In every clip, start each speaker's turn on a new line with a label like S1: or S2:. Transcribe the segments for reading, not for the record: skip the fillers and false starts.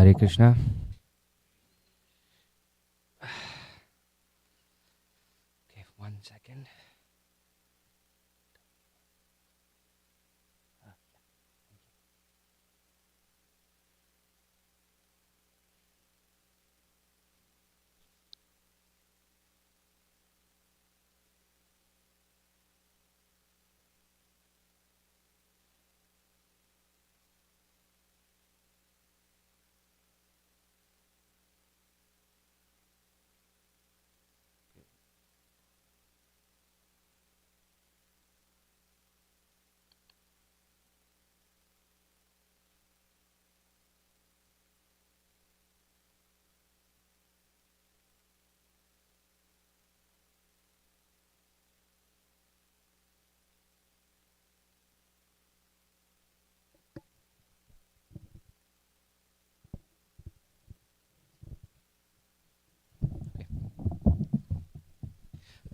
S1: Hare Krishna. Okay, 1 second.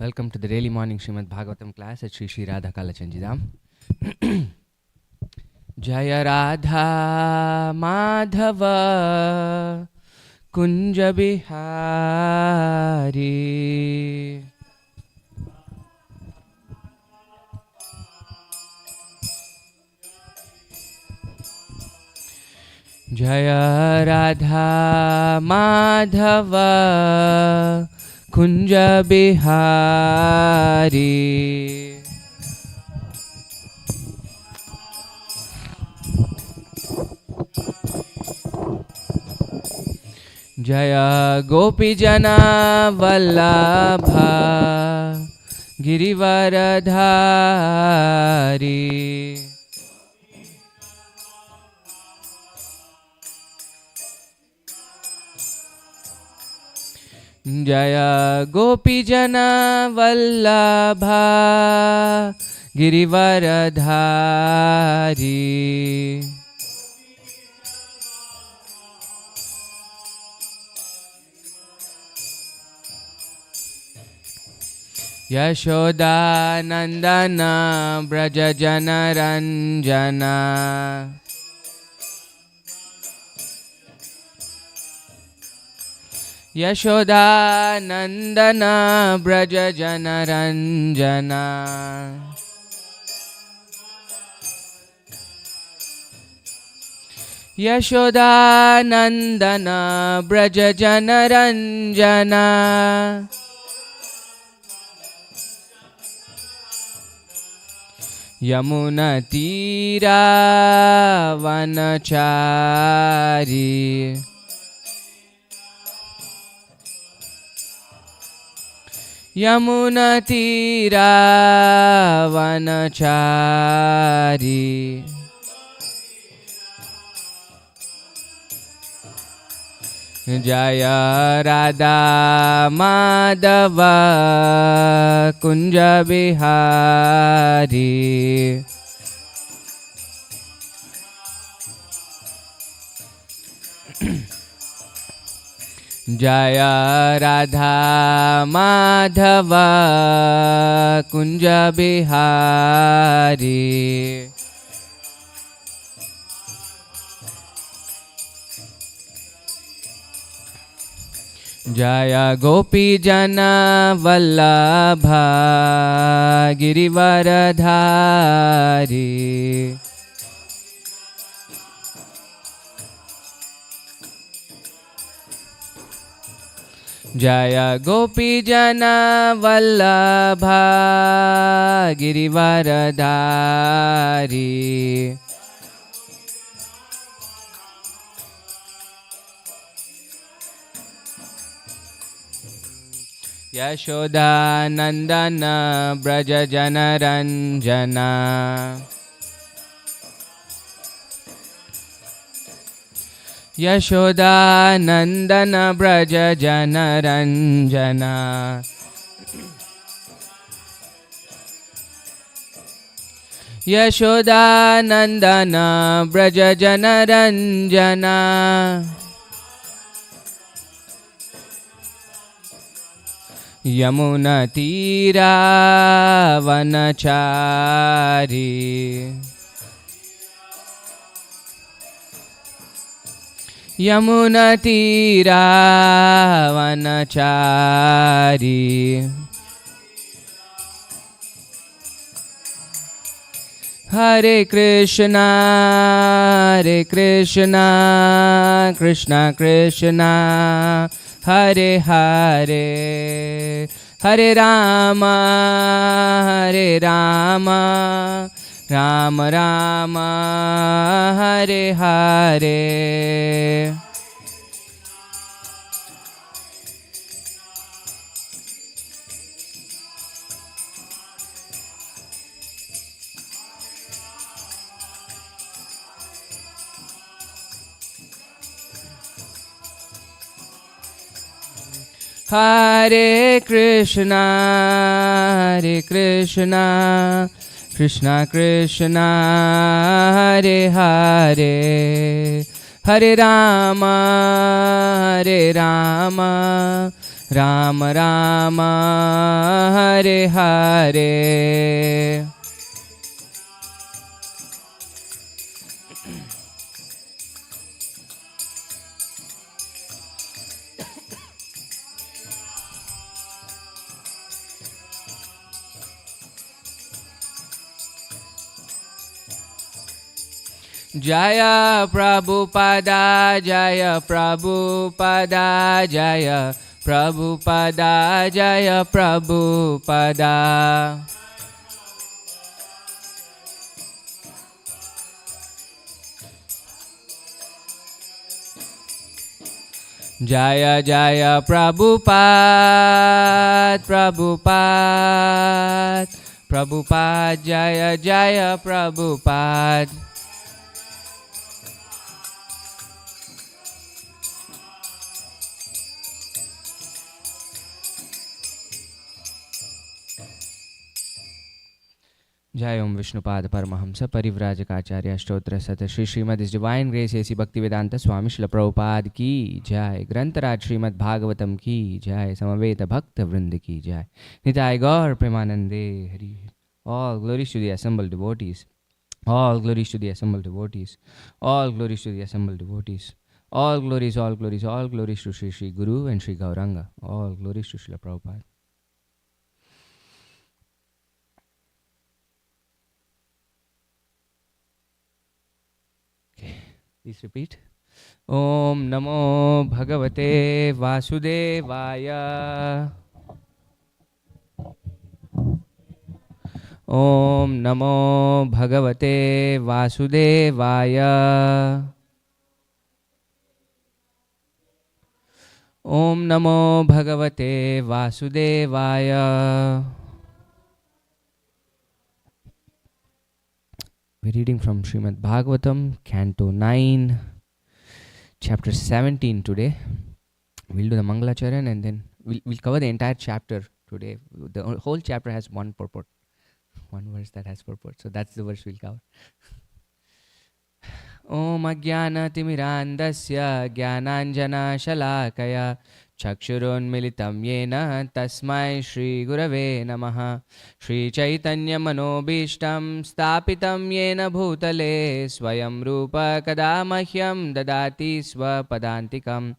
S1: Welcome to the daily morning Srimad Bhagavatam class at Sri Sri Radha Kalachandjidam. Jaya Radha Madhava Kunja Bihari. Jaya Radha Madhava Kunja Bihari. Jaya Gopi Jana Vallabha Girivaradhari. Jaya Gopi Jana Vallabha Girivaradhari. Yashoda Nandana Braja Jana Ranjana. Yashoda Nandana Braja Jana Ranjana. Yashoda Nandana Braja Jana Ranjana. Yamuna Tira Vanachari. Yamuna Tira Vanachari. Jaya Radha Madhava Kunja Bihari. Jaya Radha Madhava Kunja Bihari. Jaya Gopi Jana Vallabha Girivaradhari. Jaya Gopi Jana Vallabha Girivaradhari. Yashoda Nandana Braja Jana Ranjana. Yashoda Nandana Braja Jana Ranjana. Yashoda Nandana Braja Jana Ranjana. Yamuna Tira Vanachari. यमुनतीरावनचारी Hare Krishna Krishna Krishna Hare Hare Hare Rama Rama Rama Hare Hare Hare Krishna Krishna Krishna Hare Hare Hare Rama Rama Rama Hare Hare Jaya Prabhupada Jaya Prabhupada Jaya Prabhupada Jaya Prabhupada Jaya Jaya Prabhupada Prabhupada Prabhupada Jaya Jaya Prabhupada Jai Om Vishnupad Paramahamsa Parivrajakaacharya Stotra Sata Shri Srimad His Divine Grace A.C. Bhaktivedanta Swami Srila Prabhupada Ki Jai Grantaraj Srimad Bhagavatam Ki Jai Samaveta Bhakta Vrinda Ki Jai Nitai Gaur Premanande Hari. All glories to the assembled devotees. All glories to the assembled devotees. All glories to the assembled devotees. All glories to Shri Shri Guru and Shri Gauranga. All glories to Srila Prabhupada. Please repeat. Om Namo Bhagavate Vasudevaya. Om Namo Bhagavate Vasudevaya. Om Namo Bhagavate Vasudevaya. We're reading from Srimad Bhagavatam, Canto 9, Chapter 17 today. We'll do the Mangalacharan and then we'll cover the entire chapter today. The whole chapter has one purport, one verse that has purport. So that's the verse we'll cover. Om Ajnana Timirandasya Jnananjana Shalakaya Chakshurunmilitam Yena Tasmai Shri Gurave Namaha Shri Chaitanya Manobishtam Stapitam Yena Bhutale Swayam Rupa Kada Mahyam Dadati Swapadantikam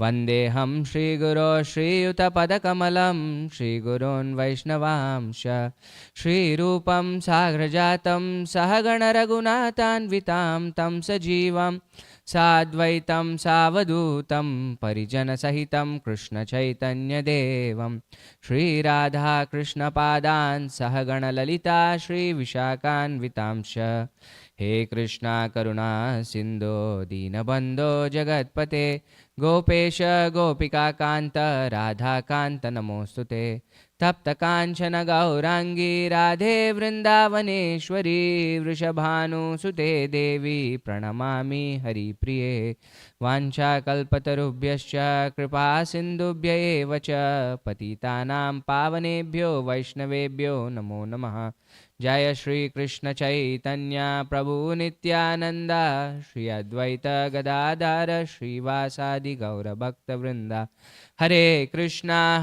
S1: Vandeham Shri Guru Shri Yuta Padakamalam Shri Gurun Vaishnavamsha Shri Rupam Sagrajatam Sahagana Raghunathanvitam Tam Sajivam Sadvaitam Savadutam Parijana Sahitam Krishna Chaitanya Devam Shri Radha Krishna Padan Sahagana Lalita Shri Vishakan Vitamsha He Krishna Karuna Sindho Dinabandho Jagatpate Gopesha Gopika Kanta Radha Kanta Namostute Tapta Kanchana Gaurangi Radhe Vrindavaneshwari Vrishabhanu Sute Devi Pranamami Hari Priye Vancha Kalpatarubhyascha Kripa Sindhubhya Evacha Patitanam Pavanebhyo Vaishnavebhyo Namo Namaha Jaya Shri Krishna Chaitanya Prabhu Nityananda Shri Advaita Gadadhara Shri Vasadi Gaura Bhakta Vrinda Hare Krishna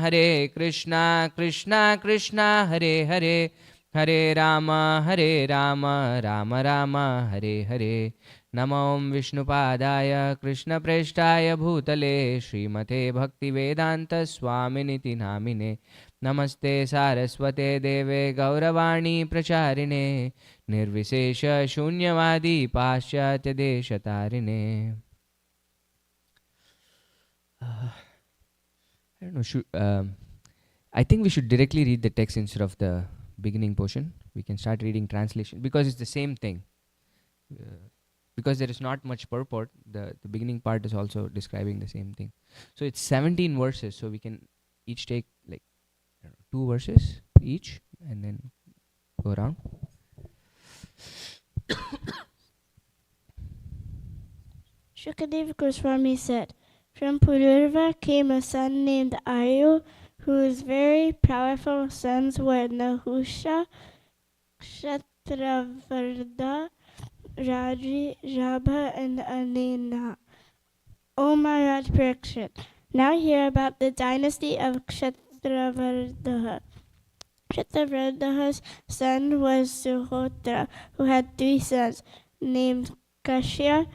S1: Krishna Krishna Hare Hare Hare Rama Rama Rama Hare Hare Namo Vishnupadaya Krishna Preshtaya Bhutale Srimate Bhaktivedanta Swaminiti Namine Namaste Saraswate Deve Gauravani Pracharine Nirvisesha Shunyavadi Paschatya Deshatarine. I don't know. I think we should directly read the text instead of the beginning portion. We can start reading translation because it's the same thing. Because there is not much purport, the beginning part is also describing the same thing. So it's 17 verses, so we can each take like 2 verses each and then go around.
S2: Shukadeva Goswami said, from Pururva came a son named Ayu, whose very powerful sons were Nahusha, Kshatravarda, Raji, Jabha, and Anina. O Maharaj Parikshit, now hear about the dynasty of Kshatravardaha. Kshatravardaha's son was Suhotra, who had 3 sons, named Kashya,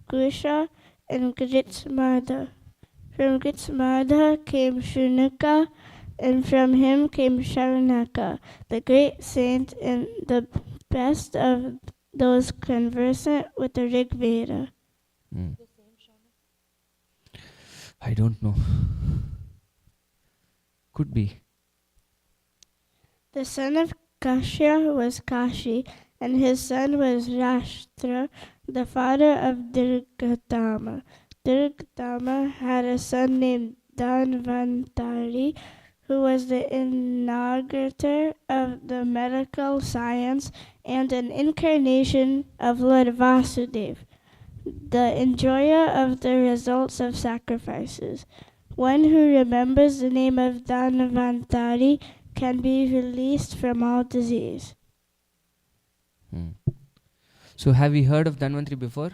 S2: Grisha, and Gritsmarda. From Gritsmarda came Shunuka, and from him came Sharanaka, the great saint and the best of those conversant with the Rig Veda.
S1: I don't know. Could be.
S2: The son of Kashya was Kashi, and his son was Rashtra, the father of Dirgatama. Dirgatama had a son named Dhanvantari, who was the inaugurator of the medical science and an incarnation of Lord Vasudeva, the enjoyer of the results of sacrifices. One who remembers the name of Dhanvantari can be released from all disease.
S1: So have we heard of Dhanvantari before?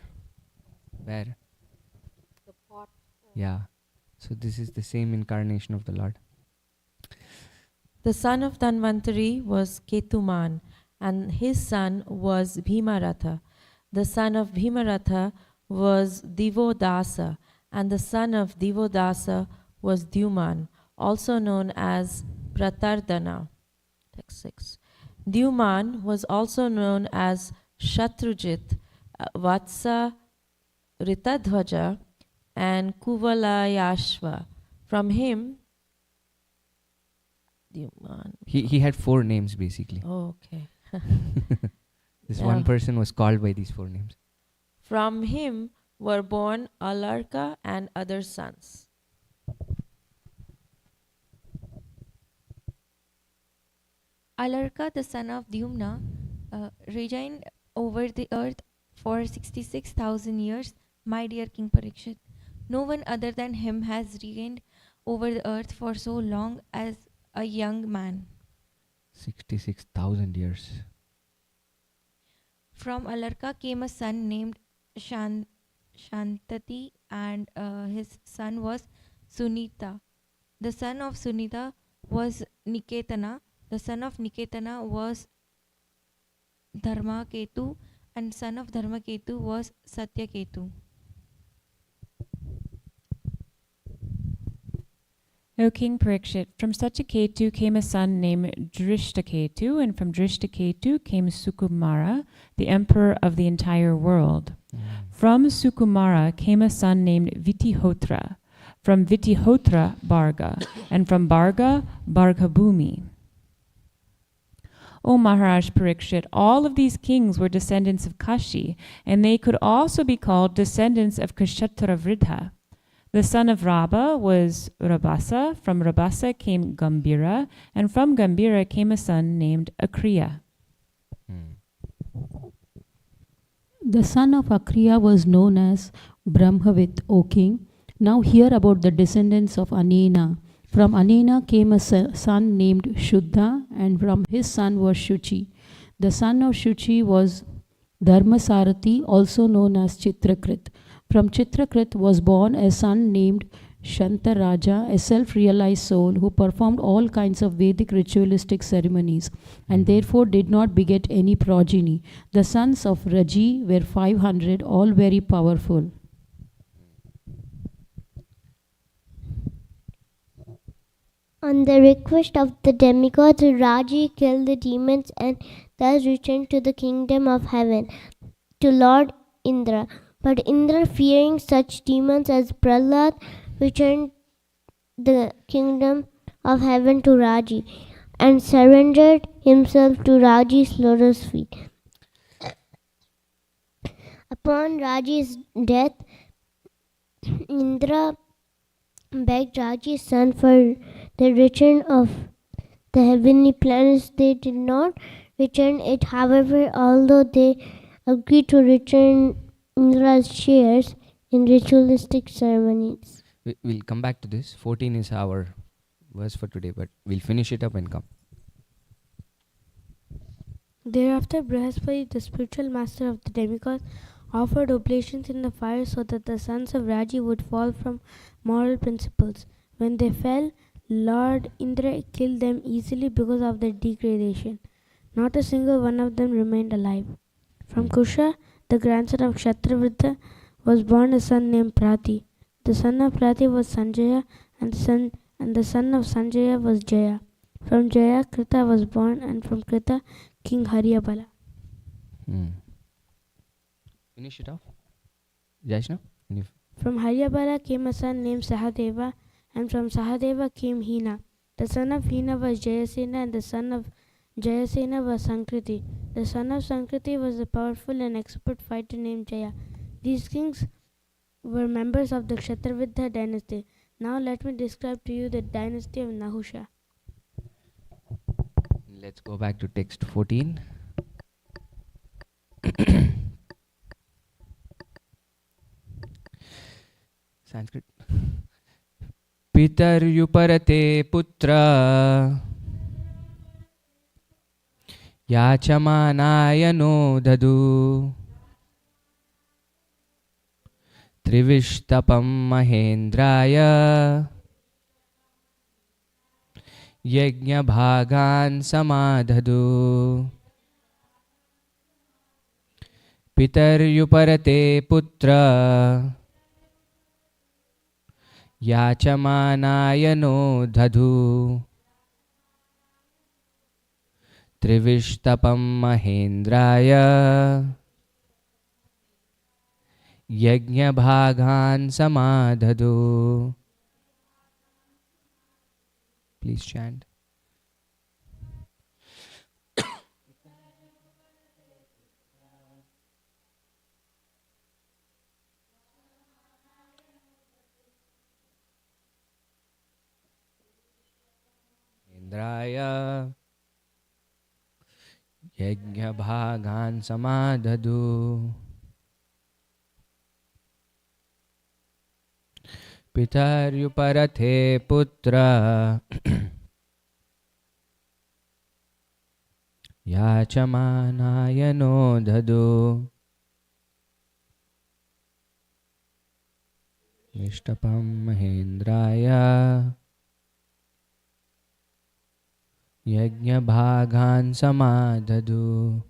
S1: Where?
S3: The pot.
S1: Yeah. So this is the same incarnation of the Lord.
S3: The son of Dhanvantari was Ketuman, and his son was Bhimaratha. The son of Bhimaratha was Divodasa, and the son of Divodasa was Dyuman, also known as Pratardana. Text 6. Dyuman was also known as Shatrujit, Vatsa, Ritadhwaja, and Kuvalayashva. From him, Dyuman.
S1: He had 4 names basically.
S3: Oh, okay.
S1: This one person was called by these 4 names.
S3: From him were born Alarka and other sons.
S4: Alarka, the son of Dyumna, reigned over the earth for 66,000 years, my dear King Parikshit. No one other than him has reigned over the earth for so long as a young man.
S1: 66,000 years.
S4: From Alarka came a son named Shantati, and his son was Sunita. The son of Sunita was Niketana. The son of Niketana was Dharmaketu, and son of Dharmaketu was Satyaketu.
S5: O King Parikshit, from Satyaketu came a son named Drishtaketu, and from Drishtaketu came Sukumara, the emperor of the entire world. From Sukumara came a son named Vitihotra, from Vitihotra Bharga, and from Bharga, Bhargabhumi. O Maharaj Parikshit, all of these kings were descendants of Kashi, and they could also be called descendants of Kshatravaridha. The son of Rabba was Rabasa, from Rabasa came Gambira, and from Gambira came a son named Akriya.
S6: The son of Akriya was known as Brahmavit, O king. Now hear about the descendants of Anena. From Anena came a son named Shuddha, and from his son was Shuchi. The son of Shuchi was Dharmasarathi, also known as Chitrakrit. From Chitrakrit was born a son named Shantaraja, a self-realized soul who performed all kinds of Vedic ritualistic ceremonies and therefore did not beget any progeny. The sons of Raji were 500, all very powerful.
S7: On the request of the demigods, Raji killed the demons and thus returned to the kingdom of heaven to Lord Indra. But Indra, fearing such demons as Prahlad, returned the kingdom of heaven to Raji and surrendered himself to Raji's lotus feet. Upon Raji's death, Indra begged Raji's son for the return of the heavenly planets. They did not return it, however, although they agreed to return Indra's shares in ritualistic ceremonies.
S1: We'll come back to this. 14 is our verse for today, but we'll finish it up and come.
S2: Thereafter, Brihaspati, the spiritual master of the demigods, offered oblations in the fire so that the sons of Raji would fall from moral principles. When they fell, Lord Indra killed them easily because of their degradation. Not a single one of them remained alive. From Kusha, the grandson of Kshatravidya, was born a son named Prati. The son of Prati was Sanjaya, and the son of Sanjaya was Jaya. From Jaya, Krita was born, and from Krita, King Haryabala.
S1: Finish it off. Jaishna?
S2: From Haryabala came a son named Sahadeva, and from Sahadeva came Hina. The son of Hina was Jayasena, and the son of Jayasena was Sankriti. The son of Sankriti was a powerful and expert fighter named Jaya. These kings were members of the Kshatravidya dynasty. Now let me describe to you the dynasty of Nahusha.
S1: Let's go back to text 14. Sanskrit. Pitaryuparate putra yachamanaya no dadu trivishtapam mahendraya yajna bhagan samadhadu. Pitaryuparate putra yachamanaya no dhadu trivishtapam mahendraya yajna bhagan samadhadu. Please chant. Indraya yajna bhagan samadhadu. Pitaryuparathe putra yachamanaya no dhadu nishtapam mahendraya yajna bhagan samadhadu.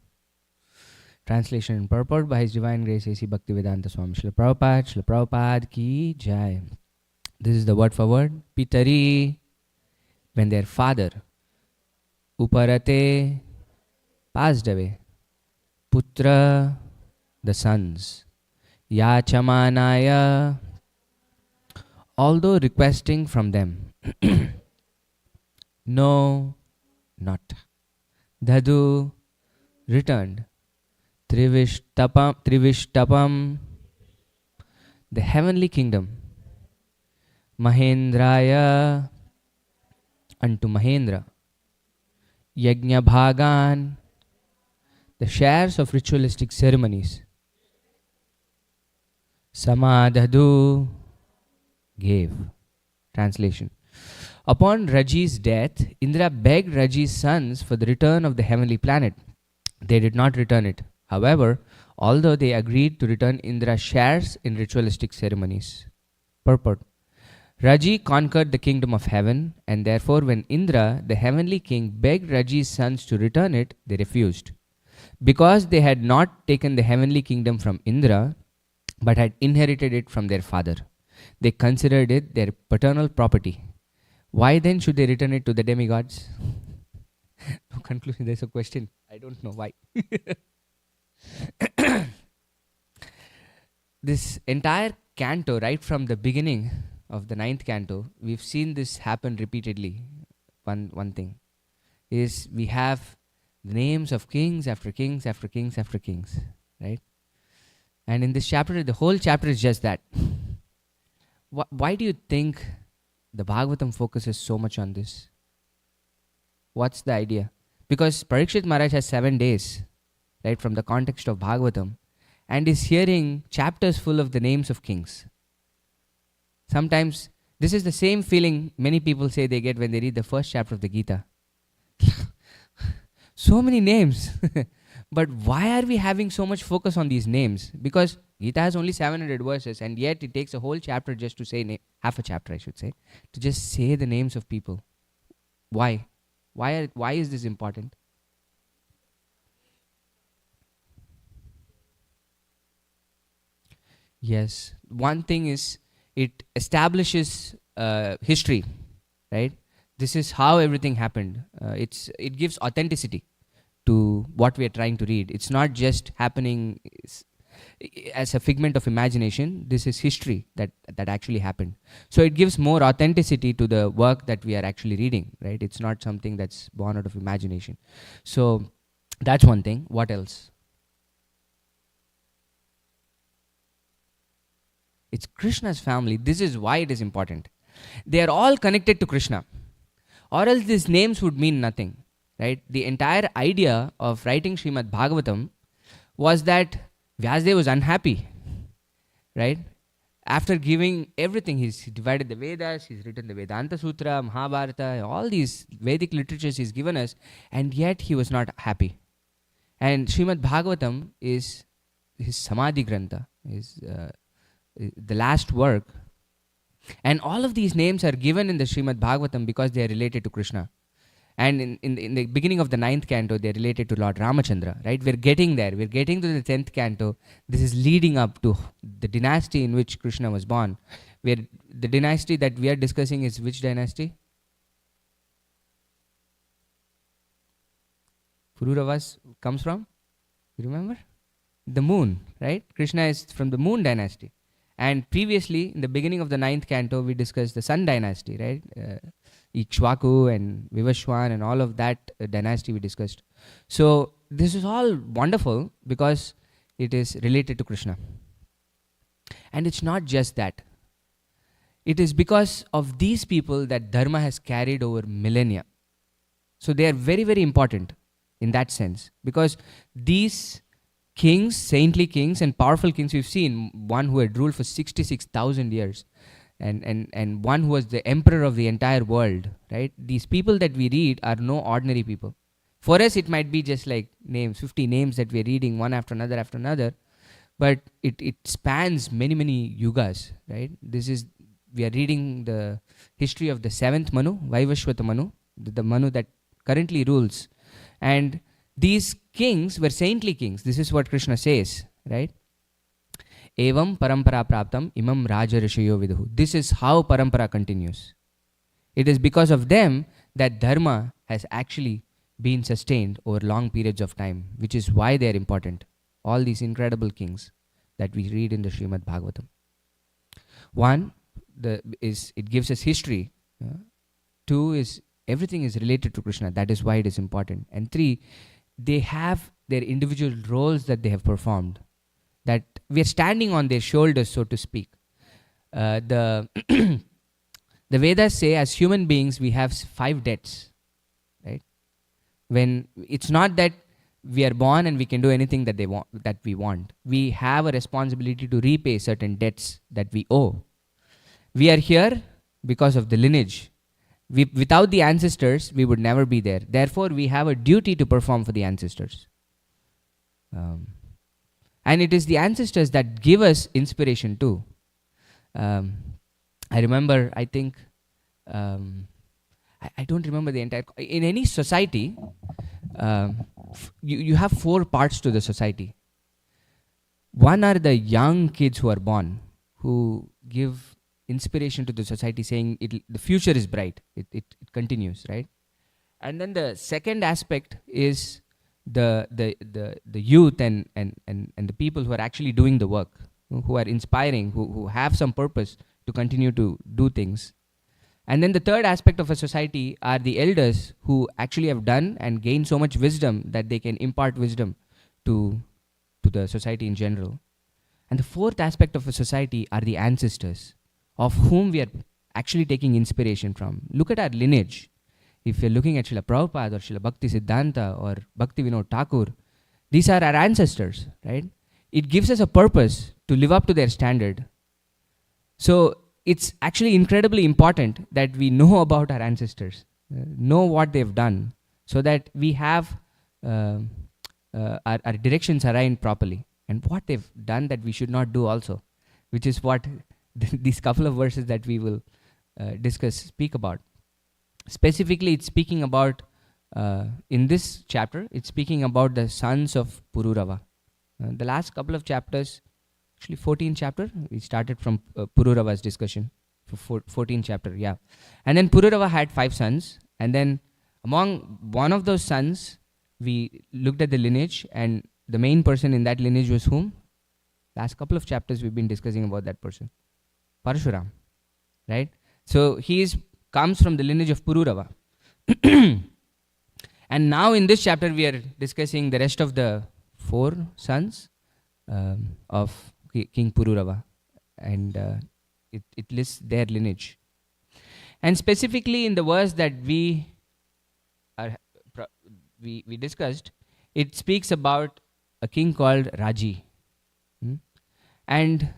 S1: Translation and purport by His Divine Grace A.C. Bhaktivedanta Swami Srila Prabhupada. Srila Prabhupada ki jai. This is the word for word. Pitari, when their father. Uparate, passed away. Putra, the sons. Yachamanaya, although requesting from them. No, not. Dhadu, returned. Trivishtapam, the heavenly kingdom. Mahendraya, unto Mahendra. Yajna bhagan, the shares of ritualistic ceremonies. Samadhadu, gave. Translation. Upon Raji's death, Indra begged Raji's sons for the return of the heavenly planet. They did not return it. However, although they agreed to return Indra's shares in ritualistic ceremonies. Purport. Raji conquered the kingdom of heaven, and therefore when Indra, the heavenly king, begged Raji's sons to return it, they refused. Because they had not taken the heavenly kingdom from Indra, but had inherited it from their father. They considered it their paternal property. Why then should they return it to the demigods? No conclusion, there's a question. I don't know why. This entire canto, right from the beginning of the 9th canto, we've seen this happen repeatedly. One thing is we have the names of kings after kings after kings after kings, right? And in this chapter, the whole chapter is just that. Why do you think the Bhagavatam focuses so much on this? What's the idea? Because Parikshit Maharaj has 7 days, right, from the context of Bhagavatam, and is hearing chapters full of the names of kings. Sometimes this is the same feeling many people say they get when they read the first chapter of the Gita. So many names. But why are we having so much focus on these names? Because Gita has only 700 verses, and yet it takes a whole chapter just to say, half a chapter I should say, to just say the names of people. Why? Why is this important? Yes. One thing is, it establishes history, right? This is how everything happened. It gives authenticity to what we are trying to read. It's not just happening as a figment of imagination. This is history that actually happened. So it gives more authenticity to the work that we are actually reading, right? It's not something that's born out of imagination. So that's one thing. What else? It's Krishna's family. This is why it is important. They are all connected to Krishna, or else these names would mean nothing, right? The entire idea of writing Srimad Bhagavatam was that Vyasadeva was unhappy, right? After giving everything, he's divided the Vedas, he's written the Vedanta Sutra, Mahabharata, all these Vedic literatures he's given us, and yet he was not happy. And Srimad Bhagavatam is his Samadhi Grantha, the last work. And all of these names are given in the Srimad Bhagavatam because they are related to Krishna. And in the beginning of the 9th canto, they are related to Lord Ramachandra, right? We're getting there. We're getting to the 10th canto. This is leading up to the dynasty in which Krishna was born. The dynasty that we are discussing is which dynasty? Pururavas comes from? You remember? The moon, right? Krishna is from the moon dynasty. And previously, in the beginning of the 9th canto, we discussed the sun dynasty, right? Ikshvaku and Vivashwan and all of that dynasty we discussed. So this is all wonderful because it is related to Krishna. And it's not just that. It is because of these people that Dharma has carried over millennia. So they are very, very important in that sense. Because these kings, saintly kings and powerful kings we've seen, one who had ruled for 66,000 years, and one who was the emperor of the entire world, right? These people that we read are no ordinary people. For us, it might be just like names, 50 names that we're reading one after another, but it spans many, many yugas, right? We are reading the history of the 7th Manu, Vaivashvata Manu, the Manu that currently rules. And these kings were saintly kings. This is what Krishna says, right? Evam parampara praptam imam raja rishayo viduhu. This is how parampara continues. It is because of them that dharma has actually been sustained over long periods of time, which is why they are important. All these incredible kings that we read in the Srimad Bhagavatam. One, it gives us history. Two is everything is related to Krishna. That is why it is important. And three, they have their individual roles that they have performed, that we are standing on their shoulders, so to speak. The Vedas say as human beings we have 5 debts, right? When it's not that we are born and we can do anything that we want. We have a responsibility to repay certain debts that we owe. We are here because of the lineage. Without the ancestors, we would never be there. Therefore, we have a duty to perform for the ancestors. And it is the ancestors that give us inspiration too. I remember, I think, I don't remember the entire. In any society, you have four parts to the society. One are the young kids who are born, who give inspiration to the society, saying the future is bright. It continues, right? And then the second aspect is the youth and the people who are actually doing the work, who are inspiring, who have some purpose to continue to do things. And then the third aspect of a society are the elders who actually have done and gained so much wisdom that they can impart wisdom to the society in general. And the fourth aspect of a society are the ancestors, of whom we are actually taking inspiration from. Look at our lineage. If you're looking at Srila Prabhupada or Srila Bhakti Siddhanta or Bhakti Vinod Thakur, these are our ancestors, right? It gives us a purpose to live up to their standard. So it's actually incredibly important that we know about our ancestors, know what they've done, so that we have our directions aligned properly, and what they've done that we should not do also, which is what these couple of verses that we will discuss speak about. Specifically, it's speaking about, in this chapter, it's speaking about the sons of Pururava. The last couple of chapters, actually 14th chapter, we started from Pururava's discussion, for 14th chapter, yeah. And then Pururava had 5 sons, and then among one of those sons, we looked at the lineage, and the main person in that lineage was whom? Last couple of chapters we've been discussing about that person, Parshuram, right? So he comes from the lineage of Pururava. And now in this chapter we are discussing the rest of the 4 sons of King Pururava, and it lists their lineage. And specifically in the verse that we discussed, it speaks about a king called Raji. And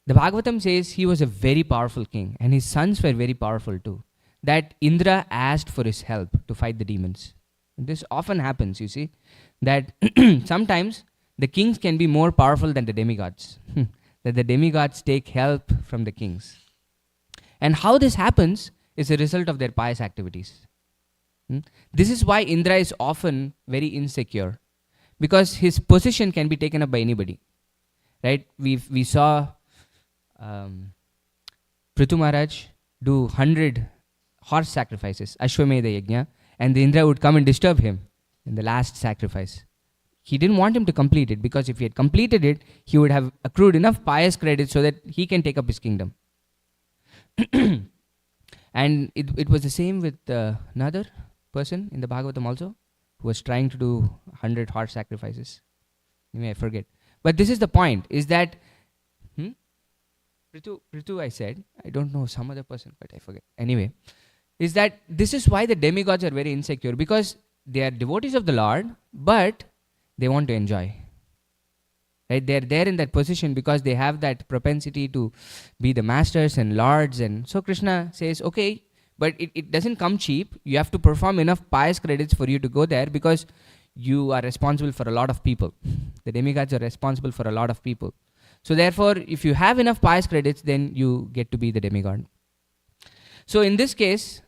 S1: the Bhagavatam says he was a very powerful king, and his sons were very powerful too, that Indra asked for his help to fight the demons. And this often happens, you see, that sometimes the kings can be more powerful than the demigods, that the demigods take help from the kings. And how this happens is a result of their pious activities. This is why Indra is often very insecure, because his position can be taken up by anybody, right? We saw Prithu Maharaj do 100 horse sacrifices, Ashwamedha Yajna, and the Indra would come and disturb him in the last sacrifice. He didn't want him to complete it, because if he had completed it, he would have accrued enough pious credit so that he can take up his kingdom. And it was the same with another person in the Bhagavatam also, who was trying to do 100 horse sacrifices. I forget. But this is the point, is that Prithu I said, I don't know some other person, but I forget. Anyway, is that this is why the demigods are very insecure, because they are devotees of the Lord, but they want to enjoy. Right? They are there in that position because they have that propensity to be the masters and lords. And so Krishna says, okay, but it doesn't come cheap. You have to perform enough pious credits for you to go there, because you are responsible for a lot of people. The demigods are responsible for a lot of people. So therefore, if you have enough pious credits, then you get to be the demigod. So in this case,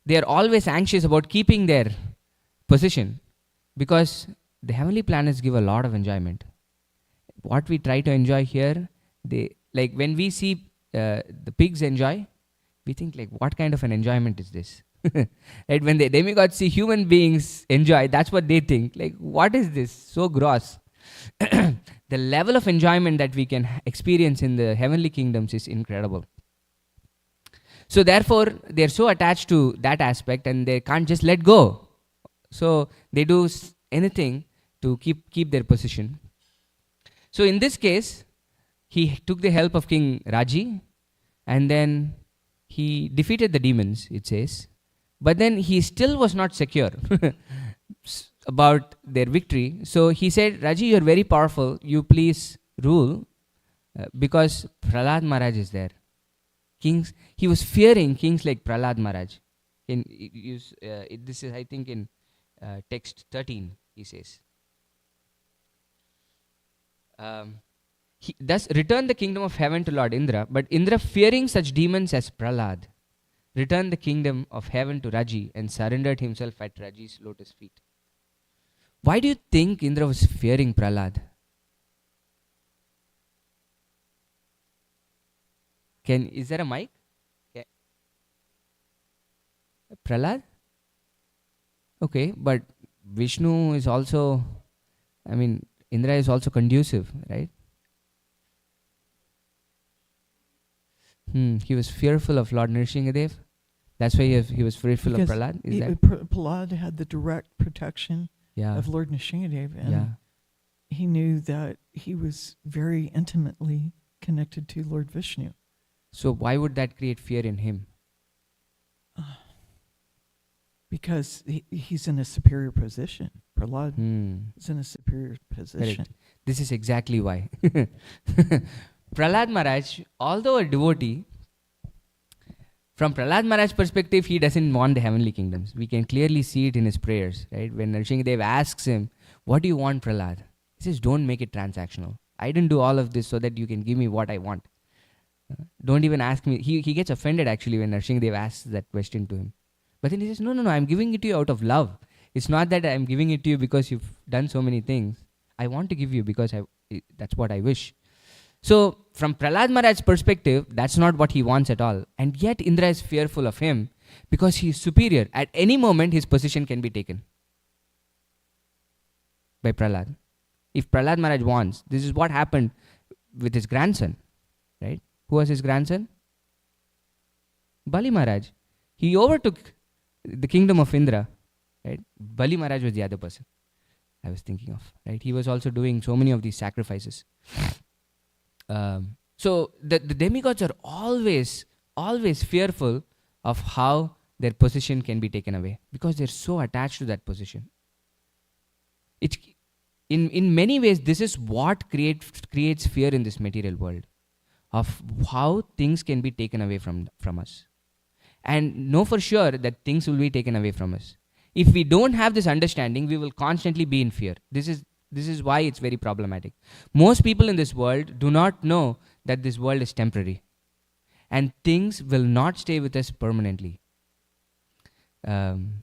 S1: they are always anxious about keeping their position, because the heavenly planets give a lot of enjoyment. What we try to enjoy here, like when we see the pigs enjoy, we think like, what kind of an enjoyment is this? Right? When the demigods see human beings enjoy, that's what they think. Like, what is this? So gross. The level of enjoyment that we can experience in the heavenly kingdoms is incredible. So therefore, they're so attached to that aspect, and they can't just let go. So they do anything to keep their position. So in this case, he took the help of King Raji, and then he defeated the demons, it says. But then he still was not secure about their victory. So he said, Raji, you're very powerful. You please rule, because Prahlad Maharaj is there. Kings, he was fearing kings like Prahlad Maharaj. This is, I think, in text 13, he says. He thus returned the kingdom of heaven to Lord Indra, but Indra, fearing such demons as Prahlad, returned the kingdom of heaven to Raji and surrendered himself at Raji's lotus feet. Why do you think Indra was fearing Prahlad? Is there a mic? Yeah. Prahlad? Okay, but Vishnu is also, Indra is also conducive, right? He was fearful of Lord Nrsingadev. That's why he was fearful of Prahlad. Is that?
S8: Prahlad had the direct protection
S1: Yeah.
S8: of Lord Nrsingadev, and
S1: Yeah.
S8: he knew that he was very intimately connected to Lord Vishnu.
S1: So why would that create fear in him?
S8: Because he's in a superior position. Prahlad is in a superior position.
S1: Correct. This is exactly why. Prahlad Maharaj, although a devotee, from Prahlad Maharaj's perspective, he doesn't want the heavenly kingdoms. We can clearly see it in his prayers, right? When Nrsingadev asks him, what do you want, Prahlad? He says, don't make it transactional. I didn't do all of this so that you can give me what I want. Don't even ask me. He gets offended actually when Nrsingadev asks that question to him. But then he says, no, I'm giving it to you out of love. It's not that I'm giving it to you because you've done so many things. I want to give you because that's what I wish. So from Prahlad Maharaj's perspective, that's not what he wants at all. And yet Indra is fearful of him because he is superior. At any moment, his position can be taken by Prahlad. If Prahlad Maharaj wants, this is what happened with his grandson, right? Who was his grandson? Bali Maharaj. He overtook the kingdom of Indra, right? Bali Maharaj was the other person I was thinking of, right? He was also doing so many of these sacrifices. So the demigods are always fearful of how their position can be taken away because they're so attached to that position. In many ways, this is what creates fear in this material world, of how things can be taken away from us. And know for sure that things will be taken away from us. If we don't have this understanding, we will constantly be in fear. This is why it's very problematic. Most people in this world do not know that this world is temporary. And things will not stay with us permanently.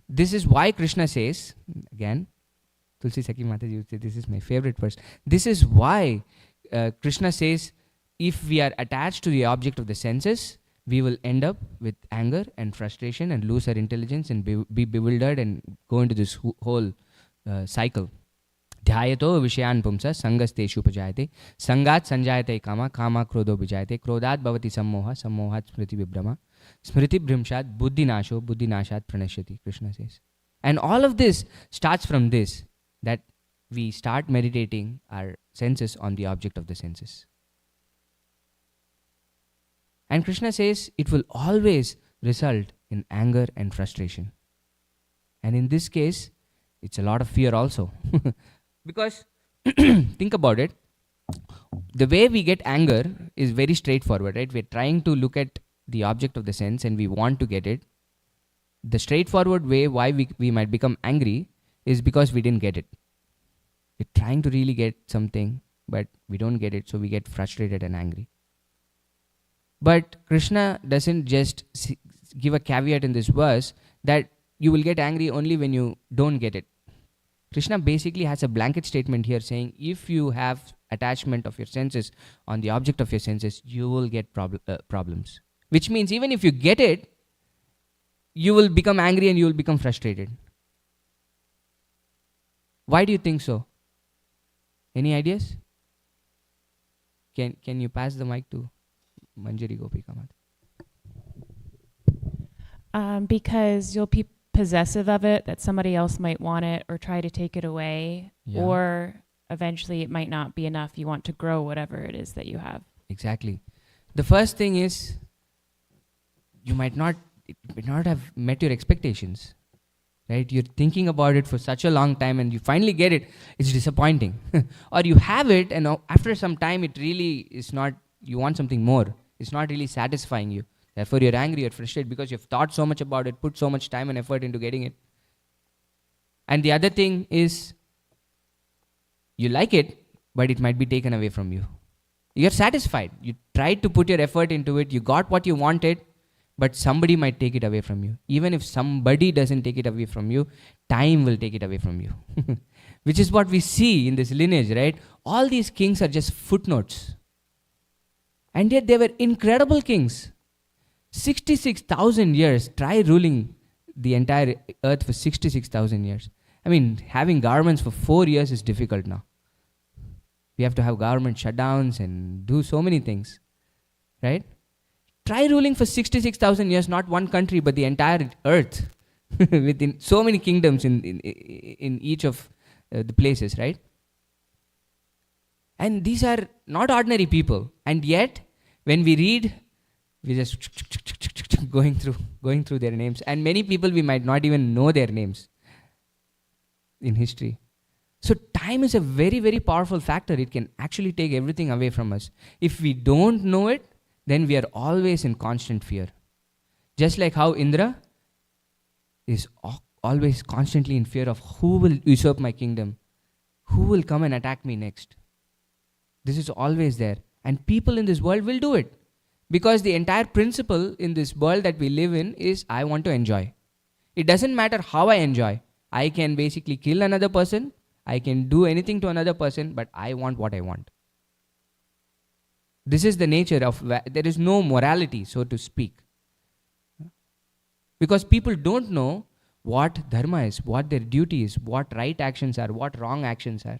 S1: This is why Krishna says, again, Tulsi Saki Mataji would say, this is my favorite verse. This is why Krishna says, if we are attached to the object of the senses, we will end up with anger and frustration and lose our intelligence and be bewildered and go into this whole cycle. Dhyayato vishayan pumsa sangasteshu pajayate sangat sanjayate kama krodho vijayate krodat bhavati sammohat smriti vibhrama smriti bhrimshat buddhinasho buddhinashat pranashyati, Krishna says. And all of this starts from this, that we start meditating our senses on the object of the senses. And Krishna says it will always result in anger and frustration. And in this case, it's a lot of fear also. Because, think about it, the way we get anger is very straightforward, right? We're trying to look at the object of the sense and we want to get it. The straightforward way why we might become angry is because we didn't get it. We're trying to really get something, but we don't get it, so we get frustrated and angry. But Krishna doesn't just give a caveat in this verse that you will get angry only when you don't get it. Krishna basically has a blanket statement here saying if you have attachment of your senses on the object of your senses, you will get problems. Which means even if you get it, you will become angry and you will become frustrated. Why do you think so? Any ideas? Can you pass the mic to Manjari Gopika Mata?
S5: Because you'll be possessive of it, that somebody else might want it or try to take it away, or eventually it might not be enough. You want to grow whatever it is that you have.
S1: Exactly. The first thing is, it might not have met your expectations, right? You're thinking about it for such a long time and you finally get it, it's disappointing. Or you have it and after some time it really is not, you want something more. It's not really satisfying you. Therefore you're angry, you're frustrated because you've thought so much about it, put so much time and effort into getting it. And the other thing is, you like it, but it might be taken away from you. You're satisfied. You tried to put your effort into it. You got what you wanted, but somebody might take it away from you. Even if somebody doesn't take it away from you, time will take it away from you. Which is what we see in this lineage, right? All these kings are just footnotes. And yet they were incredible kings. 66,000 years. Try ruling the entire earth for 66,000 years. I mean, having governments for 4 years is difficult now. We have to have government shutdowns and do so many things, right? Try ruling for 66,000 years, not one country, but the entire earth, within so many kingdoms in each of the places, right? And these are not ordinary people. And yet, when we read, we just going through their names. And many people, we might not even know their names in history. So time is a very, very powerful factor. It can actually take everything away from us. If we don't know it, then we are always in constant fear. Just like how Indra is always constantly in fear of who will usurp my kingdom, who will come and attack me next. This is always there. And people in this world will do it. Because the entire principle in this world that we live in is I want to enjoy. It doesn't matter how I enjoy. I can basically kill another person. I can do anything to another person, but I want what I want. This is the nature of, there is no morality, so to speak. Because people don't know what dharma is, what their duty is, what right actions are, what wrong actions are.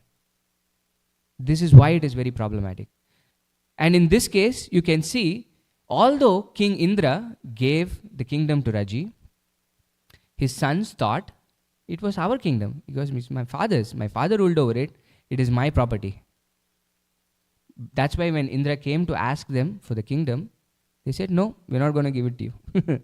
S1: This is why it is very problematic. And in this case, you can see, although King Indra gave the kingdom to Raji, his sons thought it was our kingdom because it's my father's. My father ruled over it. It is my property. That's why when Indra came to ask them for the kingdom, they said, no, we're not going to give it to you.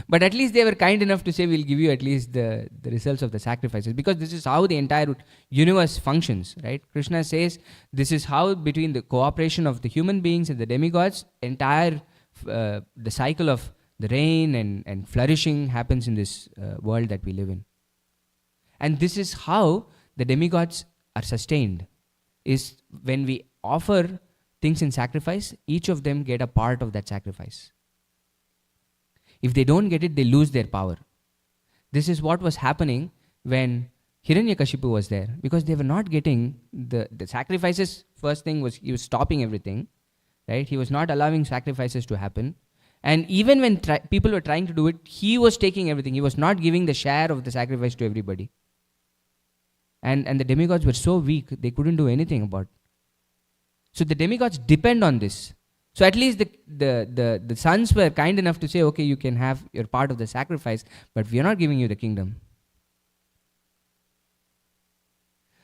S1: But at least they were kind enough to say, we'll give you at least the results of the sacrifices. Because this is how the entire universe functions, right? Krishna says, this is how between the cooperation of the human beings and the demigods, entire the cycle of the rain and flourishing happens in this world that we live in. And this is how the demigods are sustained, is when we offer things in sacrifice, each of them get a part of that sacrifice. If they don't get it, they lose their power. This is what was happening when Hiranyakashipu was there, because they were not getting the sacrifices. First thing was he was stopping everything, right? He was not allowing sacrifices to happen. And even when people were trying to do it, he was taking everything. He was not giving the share of the sacrifice to everybody. And the demigods were so weak, they couldn't do anything about it. So the demigods depend on this. So at least the sons were kind enough to say, okay, you can have your part of the sacrifice, but we are not giving you the kingdom.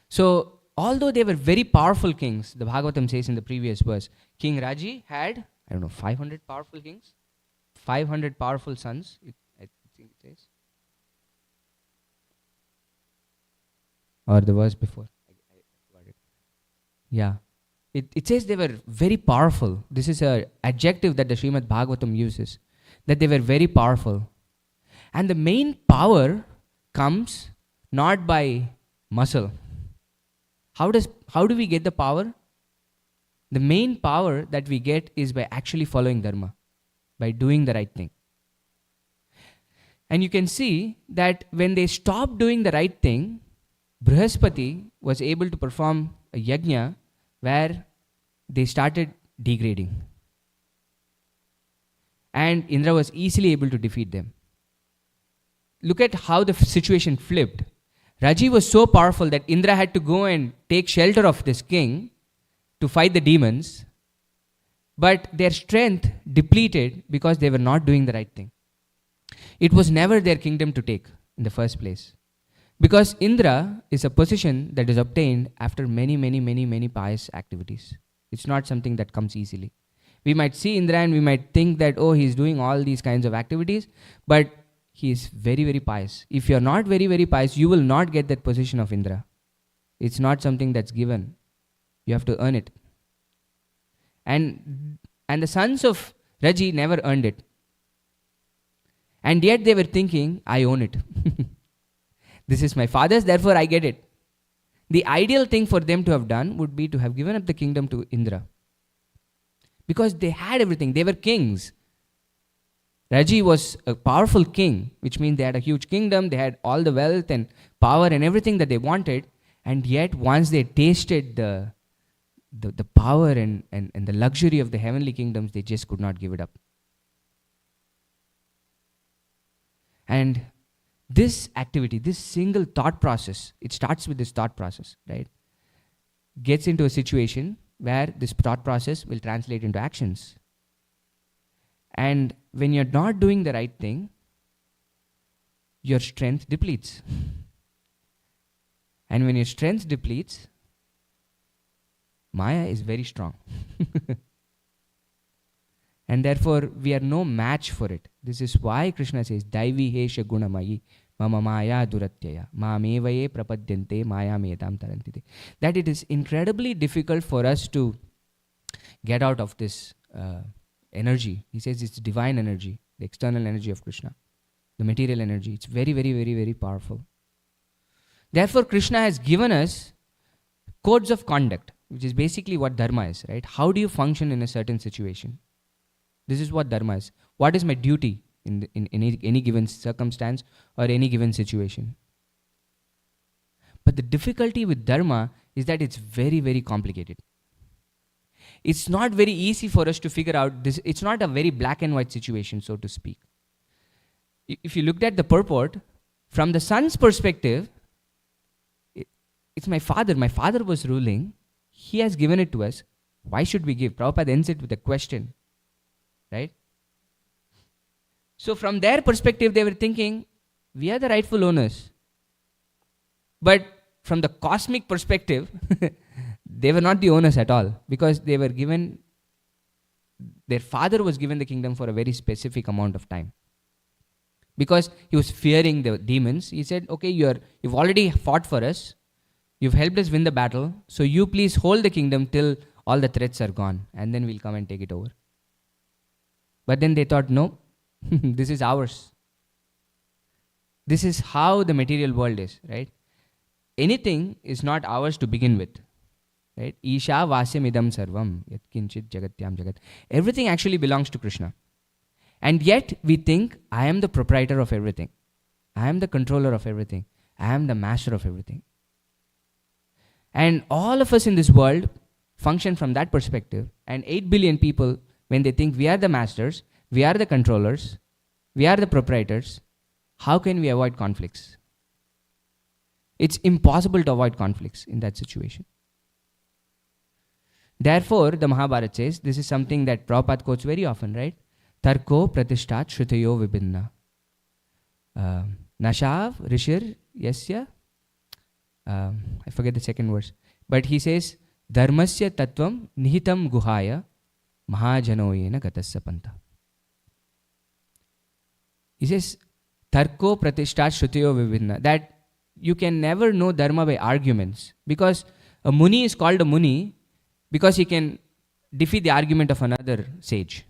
S1: So although they were very powerful kings, the Bhagavatam says in the previous verse, King Raji had, 500 powerful kings, 500 powerful sons, I think it says. Or the verse before. I forgot it. Yeah. It says they were very powerful. This is an adjective that the Srimad Bhagavatam uses. That they were very powerful. And the main power comes not by muscle. How do we get the power? The main power that we get is by actually following dharma. By doing the right thing. And you can see that when they stopped doing the right thing, Brihaspati was able to perform a yajna where they started degrading. And Indra was easily able to defeat them. Look at how the situation flipped. Raji was so powerful that Indra had to go and take shelter of this king to fight the demons. But their strength depleted because they were not doing the right thing. It was never their kingdom to take in the first place. Because Indra is a position that is obtained after many pious activities. It's not something that comes easily. We might see Indra and we might think that, oh, he's doing all these kinds of activities, but he is very, very pious. If you're not very, very pious, you will not get that position of Indra. It's not something that's given. You have to earn it. And the sons of Raji never earned it. And yet they were thinking, I own it. This is my father's, therefore I get it. The ideal thing for them to have done would be to have given up the kingdom to Indra. because they had everything. They were kings. Raji was a powerful king, which means they had a huge kingdom, they had all the wealth and power and everything that they wanted, and yet once they tasted the power and the luxury of the heavenly kingdoms, they just could not give it up. And this activity, this single thought process, it starts with this thought process, right? Gets into a situation where this thought process will translate into actions. And when you're not doing the right thing, your strength depletes. And when your strength depletes, Maya is very strong. And therefore, we are no match for it. This is why Krishna says, Daivi hesha gunamayi mama maya duratyaya mamevaye prapadyante maya metam tarantite. That it is incredibly difficult for us to get out of this energy. He says it's divine energy, the external energy of Krishna, the material energy. It's very, very, very, very powerful. Therefore, Krishna has given us codes of conduct, which is basically what dharma is, right? How do you function in a certain situation? This is what dharma is. What is my duty in any given circumstance or any given situation? But the difficulty with dharma is that it's very, very complicated. It's not very easy for us to figure out this. It's not a very black and white situation, so to speak. If you looked at the purport, from the son's perspective, it's my father. My father was ruling. He has given it to us. Why should we give? Prabhupada ends it with a question. Right? So from their perspective, they were thinking, we are the rightful owners. But from the cosmic perspective, they were not the owners at all, because they were given, their father was given the kingdom for a very specific amount of time. Because he was fearing the demons, he said, okay, you've already fought for us, you've helped us win the battle, so you please hold the kingdom till all the threats are gone, and then we'll come and take it over. But then they thought, no, this is ours. This is how the material world is, right? Anything is not ours to begin with, right? Isha vasyam idam sarvam yat kinchit jagatyam jagat. Everything actually belongs to Krishna. And yet we think, I am the proprietor of everything. I am the controller of everything. I am the master of everything. And all of us in this world function from that perspective. And 8 billion people, when they think we are the masters, we are the controllers, we are the proprietors, how can we avoid conflicts? It's impossible to avoid conflicts in that situation. Therefore, the Mahabharata says, this is something that Prabhupada quotes very often, right? Tarko pratishtat shrutayo vibhinna. Nashav rishir yasya. I forget the second verse. But he says, dharmasya tattvam nihitam guhaya mahajanoyena gatasya panta. He says, tarko pratishtat shrutayo vibhinna. That you can never know dharma by arguments. Because a muni is called a muni because he can defeat the argument of another sage.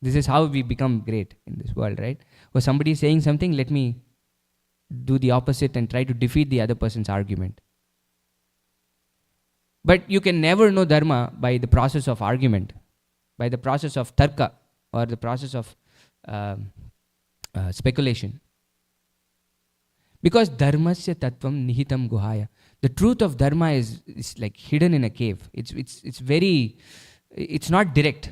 S1: This is how we become great in this world, right? Or somebody is saying something, let me do the opposite and try to defeat the other person's argument. But you can never know dharma by the process of argument, by the process of tarka, or the process of speculation. Because dharmasya tattvam nihitam guhaya. The truth of dharma is like hidden in a cave. It's not direct.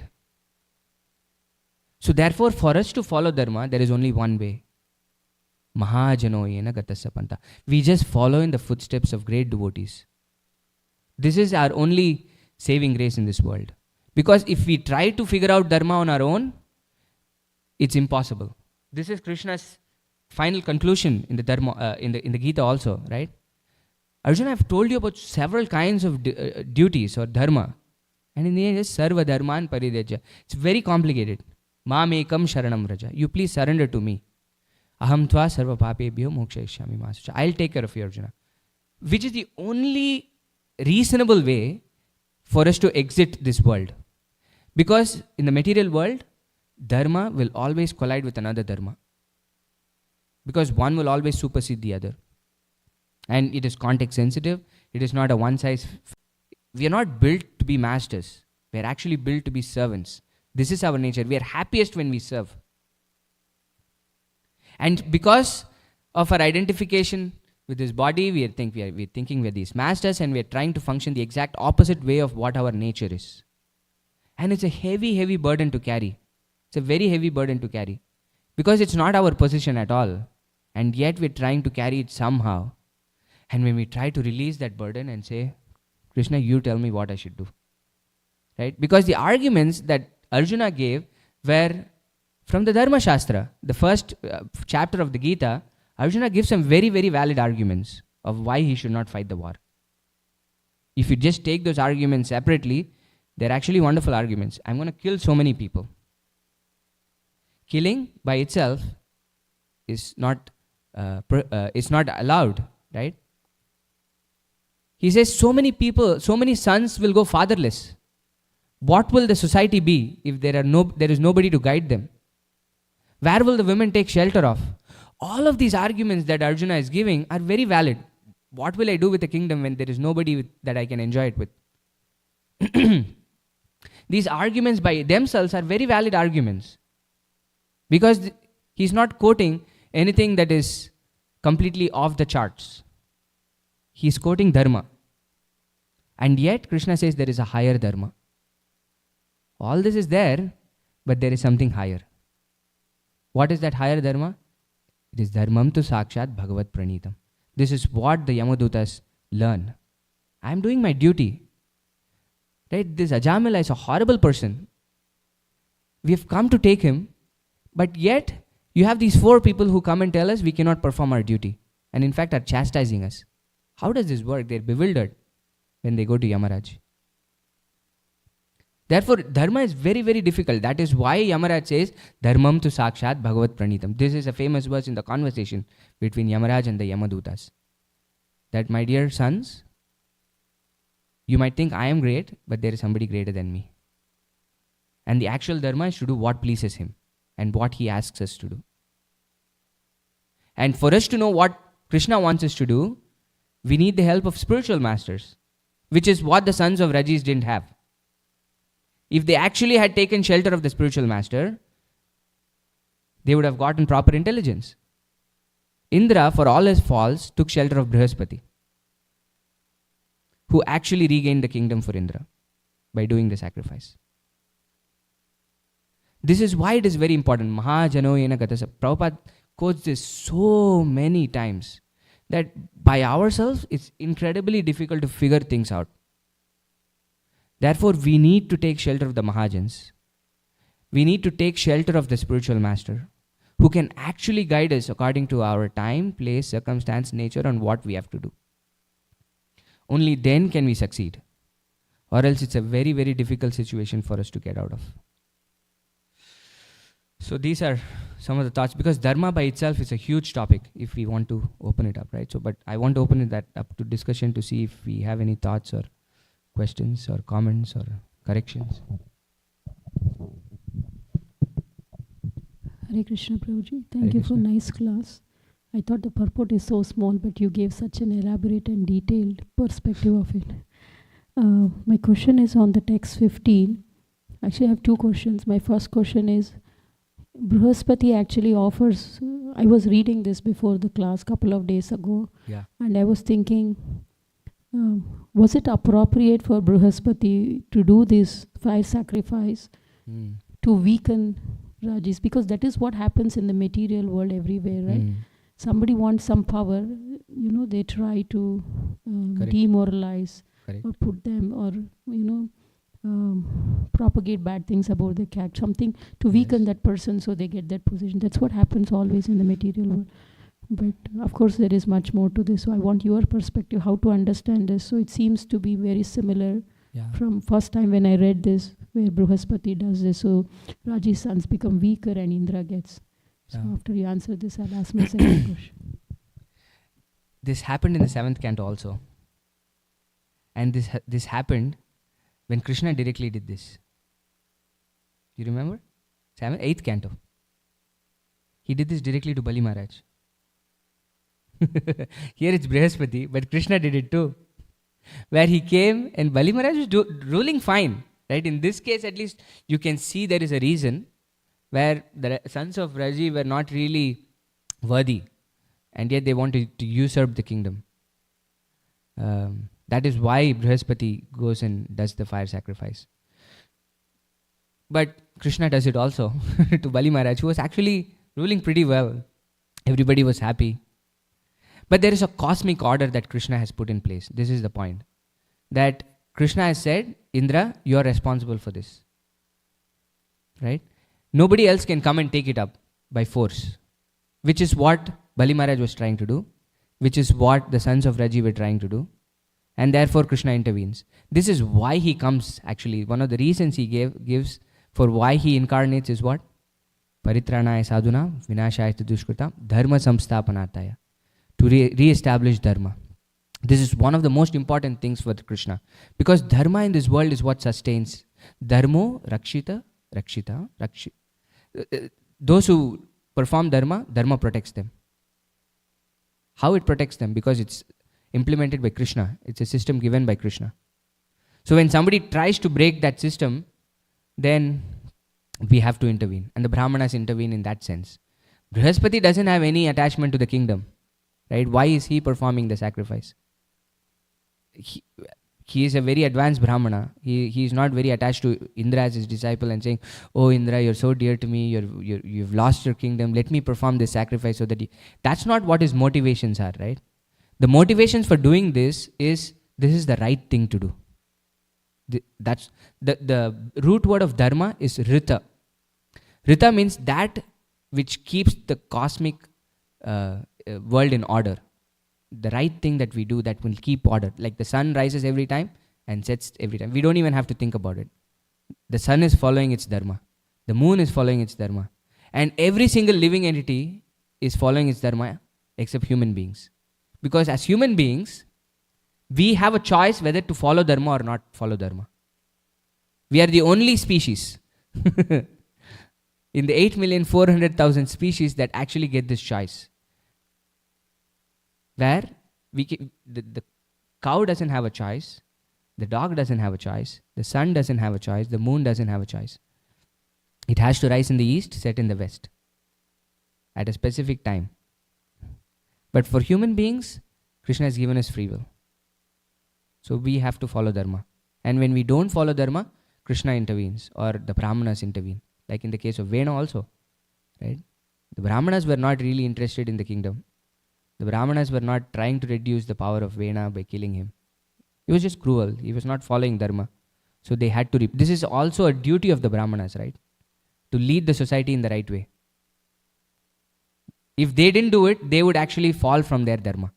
S1: So therefore, for us to follow dharma, there is only one way. Mahajanoyena gatasya panta. We just follow in the footsteps of great devotees. This is our only saving grace in this world. Because if we try to figure out dharma on our own, it's impossible. This is Krishna's final conclusion in the dharma, in the Gita also, right? Arjuna, I've told you about several kinds of duties or dharma. And in the end, it's sarva dharman parideja. It's very complicated. Mamekam sharanam raja. You please surrender to me. Aham tva sarva papebhyo mokshayishyami masucha. I'll take care of you, Arjuna. Which is the only reasonable way for us to exit this world. Because in the material world, dharma will always collide with another dharma. Because one will always supersede the other. And it is context sensitive. It is not a one size. We are not built to be masters. We are actually built to be servants. This is our nature. We are happiest when we serve. And because of our identification with this body, we're thinking we're these masters, and we're trying to function the exact opposite way of what our nature is. And it's a heavy, heavy burden to carry. It's a very heavy burden to carry. Because it's not our position at all. And yet we're trying to carry it somehow. And when we try to release that burden and say, Krishna, you tell me what I should do. Right? Because the arguments that Arjuna gave were from the Dharma Shastra. The first chapter of the Gita, Arjuna gives some very, very valid arguments of why he should not fight the war. If you just take those arguments separately, they're actually wonderful arguments. I'm going to kill so many people. Killing by itself is not allowed, right? He says so many people, so many sons will go fatherless. What will the society be if there is nobody to guide them? Where will the women take shelter of? All of these arguments that Arjuna is giving are very valid. What will I do with the kingdom when there is nobody that I can enjoy it with? These arguments by themselves are very valid arguments. Because he's not quoting anything that is completely off the charts. He's quoting Dharma. And yet Krishna says there is a higher Dharma. All this is there, but there is something higher. What is that higher Dharma? It is Dharmam tu sakshat bhagavat pranitam. This is what the Yamadutas learn. I am doing my duty. Right? This Ajamila is a horrible person. We have come to take him, but yet you have these 4 people who come and tell us we cannot perform our duty, and in fact are chastising us. How does this work? They're bewildered when they go to Yamaraj. Therefore, dharma is very, very difficult. That is why Yamaraj says, Dharmam tu sakshat bhagavat pranitam. This is a famous verse in the conversation between Yamaraj and the Yamadutas. That, my dear sons, you might think I am great, but there is somebody greater than me. And the actual dharma is to do what pleases him and what he asks us to do. And for us to know what Krishna wants us to do, we need the help of spiritual masters, which is what the sons of Rajis didn't have. If they actually had taken shelter of the spiritual master, they would have gotten proper intelligence. Indra, for all his faults, took shelter of Brihaspati, who actually regained the kingdom for Indra by doing the sacrifice. This is why it is very important. Mahajano yena gatasa. Prabhupada quotes this so many times that by ourselves, it's incredibly difficult to figure things out. Therefore, we need to take shelter of the Mahajans. We need to take shelter of the spiritual master, who can actually guide us according to our time, place, circumstance, nature, and what we have to do. Only then can we succeed. Or else it's a very, very difficult situation for us to get out of. So these are some of the thoughts, because dharma by itself is a huge topic if we want to open it up, right? So, but I want to open that up to discussion to see if we have any thoughts or questions or comments or corrections.
S6: Hare Krishna Prabhuji, thank
S1: Hare
S6: you for
S1: Krishna.
S6: nice class. I thought the purport is so small, but you gave such an elaborate and detailed perspective of it. My question is on the text 15. Actually, I have 2 questions. My first question is, Brihaspati actually offers, I was reading this before the class couple of days ago,
S1: Yeah.
S6: and I was thinking, was it appropriate for Brihaspati to do this fire sacrifice to weaken Rajis? Because that is what happens in the material world everywhere, right? Somebody wants some power, they try to
S1: Correct.
S6: demoralize
S1: Correct.
S6: or put them, or, propagate bad things about the cat, something to weaken
S1: Yes.
S6: that person so they get that position. That's what happens always in the material world. But of course, there is much more to this. So I want your perspective, how to understand this. So it seems to be very similar
S1: Yeah.
S6: from first time when I read this, where Brihaspati does this. So Raji's sons become weaker and Indra gets. So
S1: Yeah.
S6: after you answer this, I'll ask my second question.
S1: This happened in the 7th canto also. And this happened when Krishna directly did this. You remember? 8th canto. He did this directly to Bali Maharaj. Here it's Brihaspati, but Krishna did it too. Where he came and Bali Maharaj was ruling fine. Right? In this case, at least, you can see there is a reason where the sons of Raji were not really worthy, and yet they wanted to usurp the kingdom. That is why Brihaspati goes and does the fire sacrifice. But Krishna does it also to Bali Maharaj, who was actually ruling pretty well. Everybody was happy. But there is a cosmic order that Krishna has put in place. This is the point. That Krishna has said, Indra, you are responsible for this. Right? Nobody else can come and take it up by force. Which is what Bali Maharaj was trying to do. Which is what the sons of Raji were trying to do. And therefore Krishna intervenes. This is why he comes, actually. One of the reasons he gives for why he incarnates is what? Paritranaya sadhuna, vinashaya dushkrita, dharma samsthapanataya. To re-establish dharma. This is one of the most important things for Krishna. Because dharma in this world is what sustains. Dharmo rakshita, rakshita, rakshita. Those who perform dharma, dharma protects them. How it protects them? Because it's implemented by Krishna. It's a system given by Krishna. So when somebody tries to break that system, then we have to intervene. And the Brahmanas intervene in that sense. Brihaspati doesn't have any attachment to the kingdom. Right? Why is he performing the sacrifice? He is a very advanced Brahmana. He is not very attached to Indra as his disciple and saying, oh Indra, you're so dear to me, you've lost your kingdom, let me perform this sacrifice so that That's not what his motivations are, right? The motivations for doing this is the right thing to do. The root word of dharma is rita. Rita means that which keeps the cosmic world in order. The right thing that we do that will keep order. Like the sun rises every time and sets every time. We don't even have to think about it. The sun is following its dharma. The moon is following its dharma. And every single living entity is following its dharma except human beings. Because as human beings, we have a choice whether to follow dharma or not follow dharma. We are the only species in the 8,400,000 species that actually get this choice. Where the cow doesn't have a choice, the dog doesn't have a choice, the sun doesn't have a choice, the moon doesn't have a choice. It has to rise in the east, set in the west at a specific time. But for human beings, Krishna has given us free will. So we have to follow dharma. And when we don't follow dharma, Krishna intervenes or the Brahmanas intervene. Like in the case of Vena also. Right? The Brahmanas were not really interested in the kingdom. The Brahmanas were not trying to reduce the power of Vena by killing him. He was just cruel. He was not following dharma. So they had to... This is also a duty of the Brahmanas, right? To lead the society in the right way. If they didn't do it, they would actually fall from their dharma.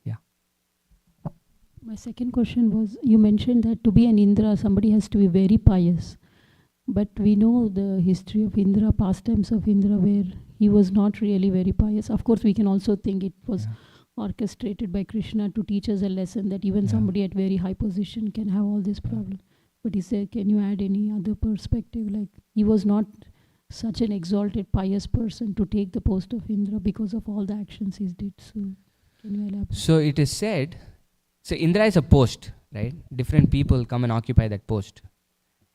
S1: Yeah.
S6: My second question was, you mentioned that to be an Indra, somebody has to be very pious. But we know the history of Indra, pastimes of Indra, where he was not really very pious. Of course, we can also think it was orchestrated by Krishna to teach us a lesson that even somebody at very high position can have all this problem. But he said, can you add any other perspective? Like, he was not such an exalted, pious person to take the post of Indra because of all the actions he did. So, can you elaborate?
S1: So it is said, so Indra is a post, right? Different people come and occupy that post.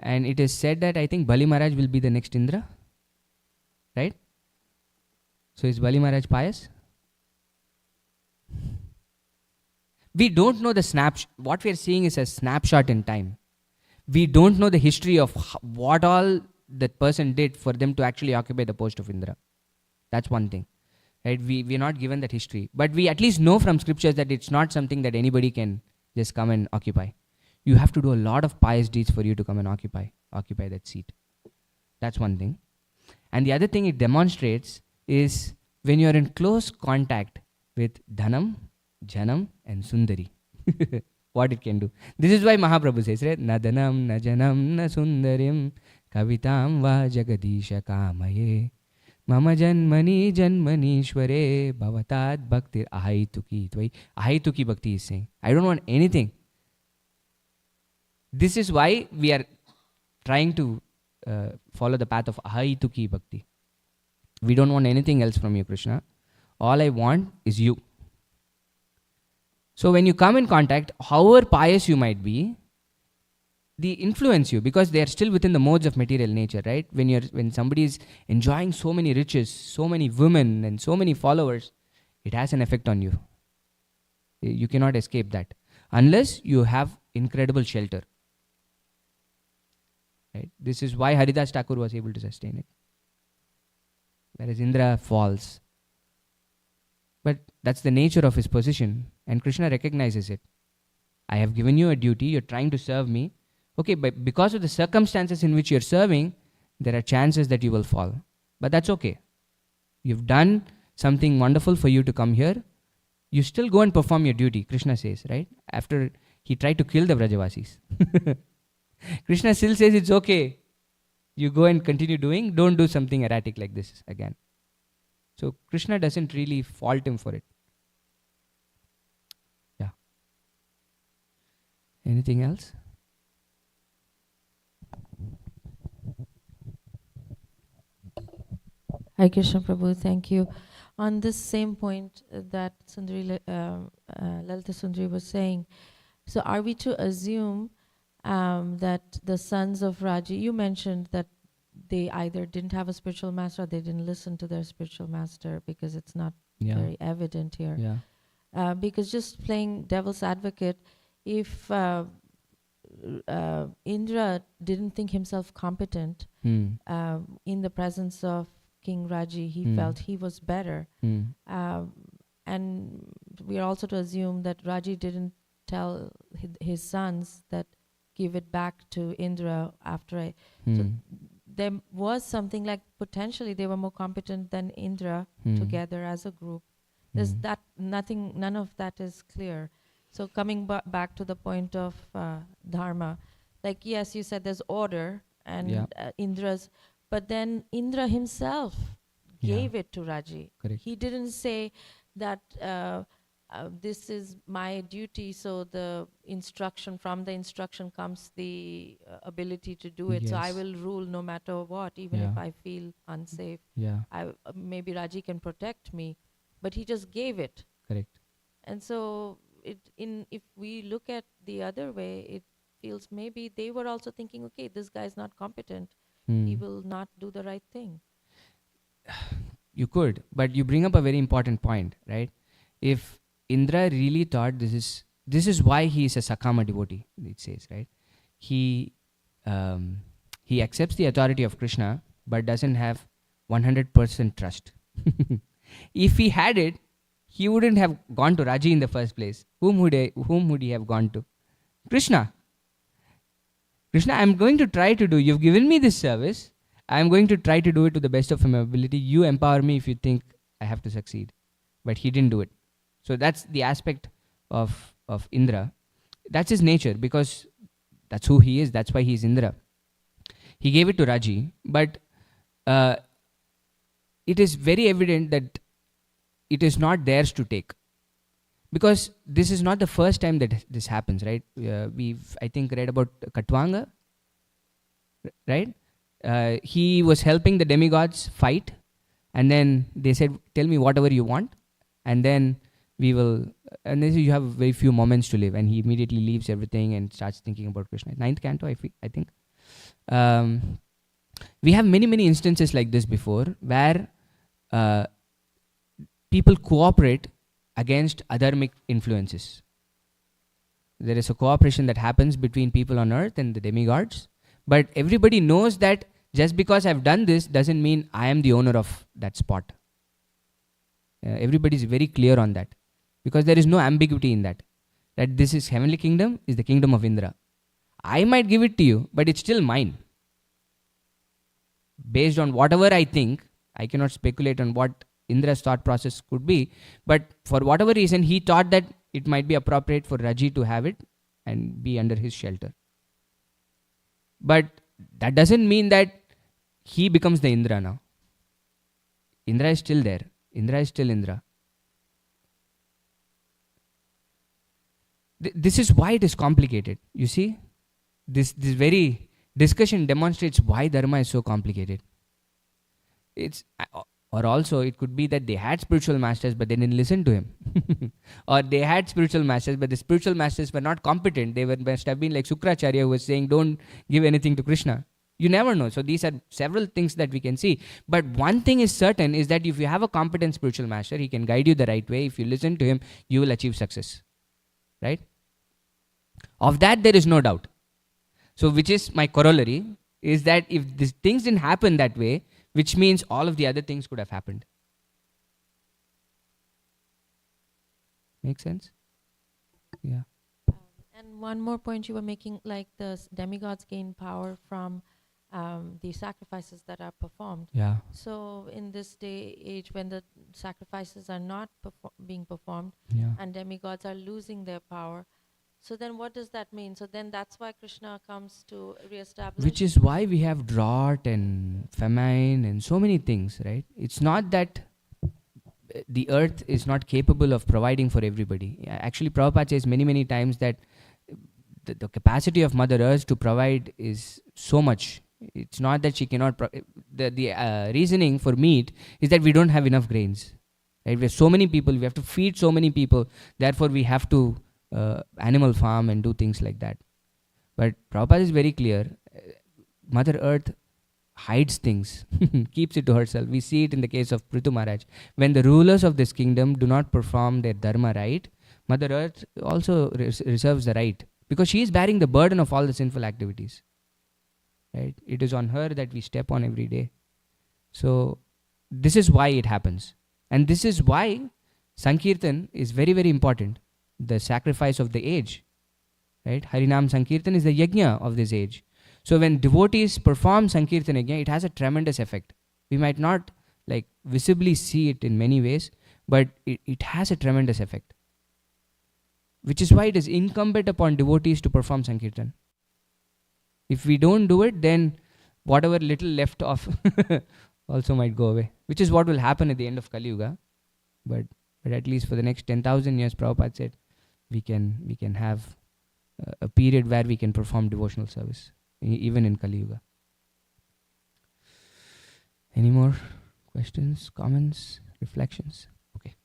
S1: And it is said that I think Bali Maharaj will be the next Indra. Right? So is Bali Maharaj pious? We don't know the snapshot. What we are seeing is a snapshot in time. We don't know the history of what all that person did for them to actually occupy the post of Indra. That's one thing. Right? We are not given that history. But we at least know from scriptures that it's not something that anybody can just come and occupy. You have to do a lot of pious deeds for you to come and occupy that seat. That's one thing. And the other thing it demonstrates is when you are in close contact with Dhanam, Janam and Sundari. What it can do. This is why Mahaprabhu says, right? Na Dhanam, na Janam, na Sundarim, Kavitam va Jagadisha Kamaye, Mama Janmani Janmanishware, Bhavatat Bhaktir Ahaituki. Ahaituki Bhakti is saying, I don't want anything. This is why we are trying to follow the path of Ahaituki Bhakti. We don't want anything else from you, Krishna. All I want is you. So when you come in contact, however pious you might be, they influence you because they are still within the modes of material nature, right? When somebody is enjoying so many riches, so many women, and so many followers, it has an effect on you. You cannot escape that unless you have incredible shelter. Right? This is why Haridas Thakur was able to sustain it. Whereas Indra falls. But that's the nature of his position, and Krishna recognizes it. I have given you a duty, you're trying to serve me. Okay, but because of the circumstances in which you're serving, there are chances that you will fall. But that's okay. You've done something wonderful for you to come here. You still go and perform your duty, Krishna says, right? After he tried to kill the Vrajavasis. Krishna still says it's okay. You go and continue doing, don't do something erratic like this again. So Krishna doesn't really fault him for it. Yeah. Anything else?
S3: Hare Krishna Prabhu, thank you. On this same point that Lalita Sundari was saying, so are we to assume that the sons of Raji, you mentioned that they either didn't have a spiritual master or they didn't listen to their spiritual master because it's not very evident here.
S1: Yeah.
S3: Because just playing devil's advocate, if Indra didn't think himself competent in the presence of King Raji, he felt he was better. And we are also to assume that Raji didn't tell his sons that give it back to Indra after so there was something like potentially they were more competent than Indra together as a group. There's that none of that is clear. So coming back to the point of dharma, like yes, you said there's order and Indra's, but then Indra himself gave it to Raji.
S1: Correct.
S3: He didn't say that this is my duty, so the instruction, from the instruction comes the ability to do it. So I will rule no matter what, even if I feel unsafe.
S1: Yeah.
S3: Maybe Raji can protect me, but he just gave it.
S1: Correct.
S3: And so if we look at the other way, it feels maybe they were also thinking, okay, this guy's not competent. He will not do the right thing.
S1: You could, but you bring up a very important point, right? If Indra really thought this is why he is a Sakama devotee, it says, right? He accepts the authority of Krishna, but doesn't have 100% trust. If he had it, he wouldn't have gone to Raji in the first place. Whom would he have gone to? Krishna. Krishna, I'm going to try to do. You've given me this service. I'm going to try to do it to the best of my ability. You empower me if you think I have to succeed. But he didn't do it. So that's the aspect of Indra. That's his nature, because that's who he is. That's why he's Indra. He gave it to Raji, but it is very evident that it is not theirs to take. Because this is not the first time that this happens, right? We've, I think, read about Katwanga, right? He was helping the demigods fight, and then they said, tell me whatever you want, and then we will, and then you have very few moments to live, and he immediately leaves everything and starts thinking about Krishna. 9th canto, I think. We have many instances like this before, where people cooperate against adharmic influences. There is a cooperation that happens between people on earth and the demigods, but everybody knows that just because I've done this doesn't mean I am the owner of that spot. Everybody is very clear on that, because there is no ambiguity in that. That this is heavenly kingdom, is the kingdom of Indra. I might give it to you, but it's still mine. Based on whatever I think, I cannot speculate on what Indra's thought process could be, but for whatever reason, he thought that it might be appropriate for Raji to have it and be under his shelter. But that doesn't mean that he becomes the Indra now. Indra is still there. Indra is still Indra. This is why it is complicated. You see, this very discussion demonstrates why dharma is so complicated. It's Or also, it could be that they had spiritual masters but they didn't listen to him. Or they had spiritual masters but the spiritual masters were not competent. They must have been like Sukracharya, who was saying, don't give anything to Krishna. You never know. So these are several things that we can see. But one thing is certain is that if you have a competent spiritual master, he can guide you the right way. If you listen to him, you will achieve success. Right? Of that, there is no doubt. So which is my corollary, is that if these things didn't happen that way, which means all of the other things could have happened. Make sense? Yeah.
S3: And one more point you were making, like the demigods gain power from the sacrifices that are performed.
S1: Yeah.
S3: So in this day age, when the sacrifices are not being performed,
S1: Yeah.
S3: and demigods are losing their power, so then what does that mean? So then that's why Krishna comes to reestablish.
S1: Which is why we have drought and famine and so many things, right? It's not that the earth is not capable of providing for everybody. Actually, Prabhupada says many, many times that the capacity of Mother Earth to provide is so much. It's not that she cannot. The reasoning for meat is that we don't have enough grains. Right? We have so many people. We have to feed so many people. Therefore, we have to animal farm and do things like that. But Prabhupada is very clear. Mother Earth hides things, keeps it to herself. We see it in the case of Prithu Maharaj. When the rulers of this kingdom do not perform their dharma right, Mother Earth also reserves the right, because she is bearing the burden of all the sinful activities. Right? It is on her that we step on every day. So this is why it happens. And this is why Sankirtan is very, very important. The sacrifice of the age. Right? Harinam Sankirtan is the yajna of this age. So when devotees perform Sankirtan yajna, it has a tremendous effect. We might not like visibly see it in many ways, but it has a tremendous effect. Which is why it is incumbent upon devotees to perform Sankirtan. If we don't do it, then whatever little left of also might go away. Which is what will happen at the end of Kali Yuga. But at least for the next 10,000 years, Prabhupada said, we can have a period where we can perform devotional service, even in Kali Yuga. Any more questions, comments, reflections? Okay.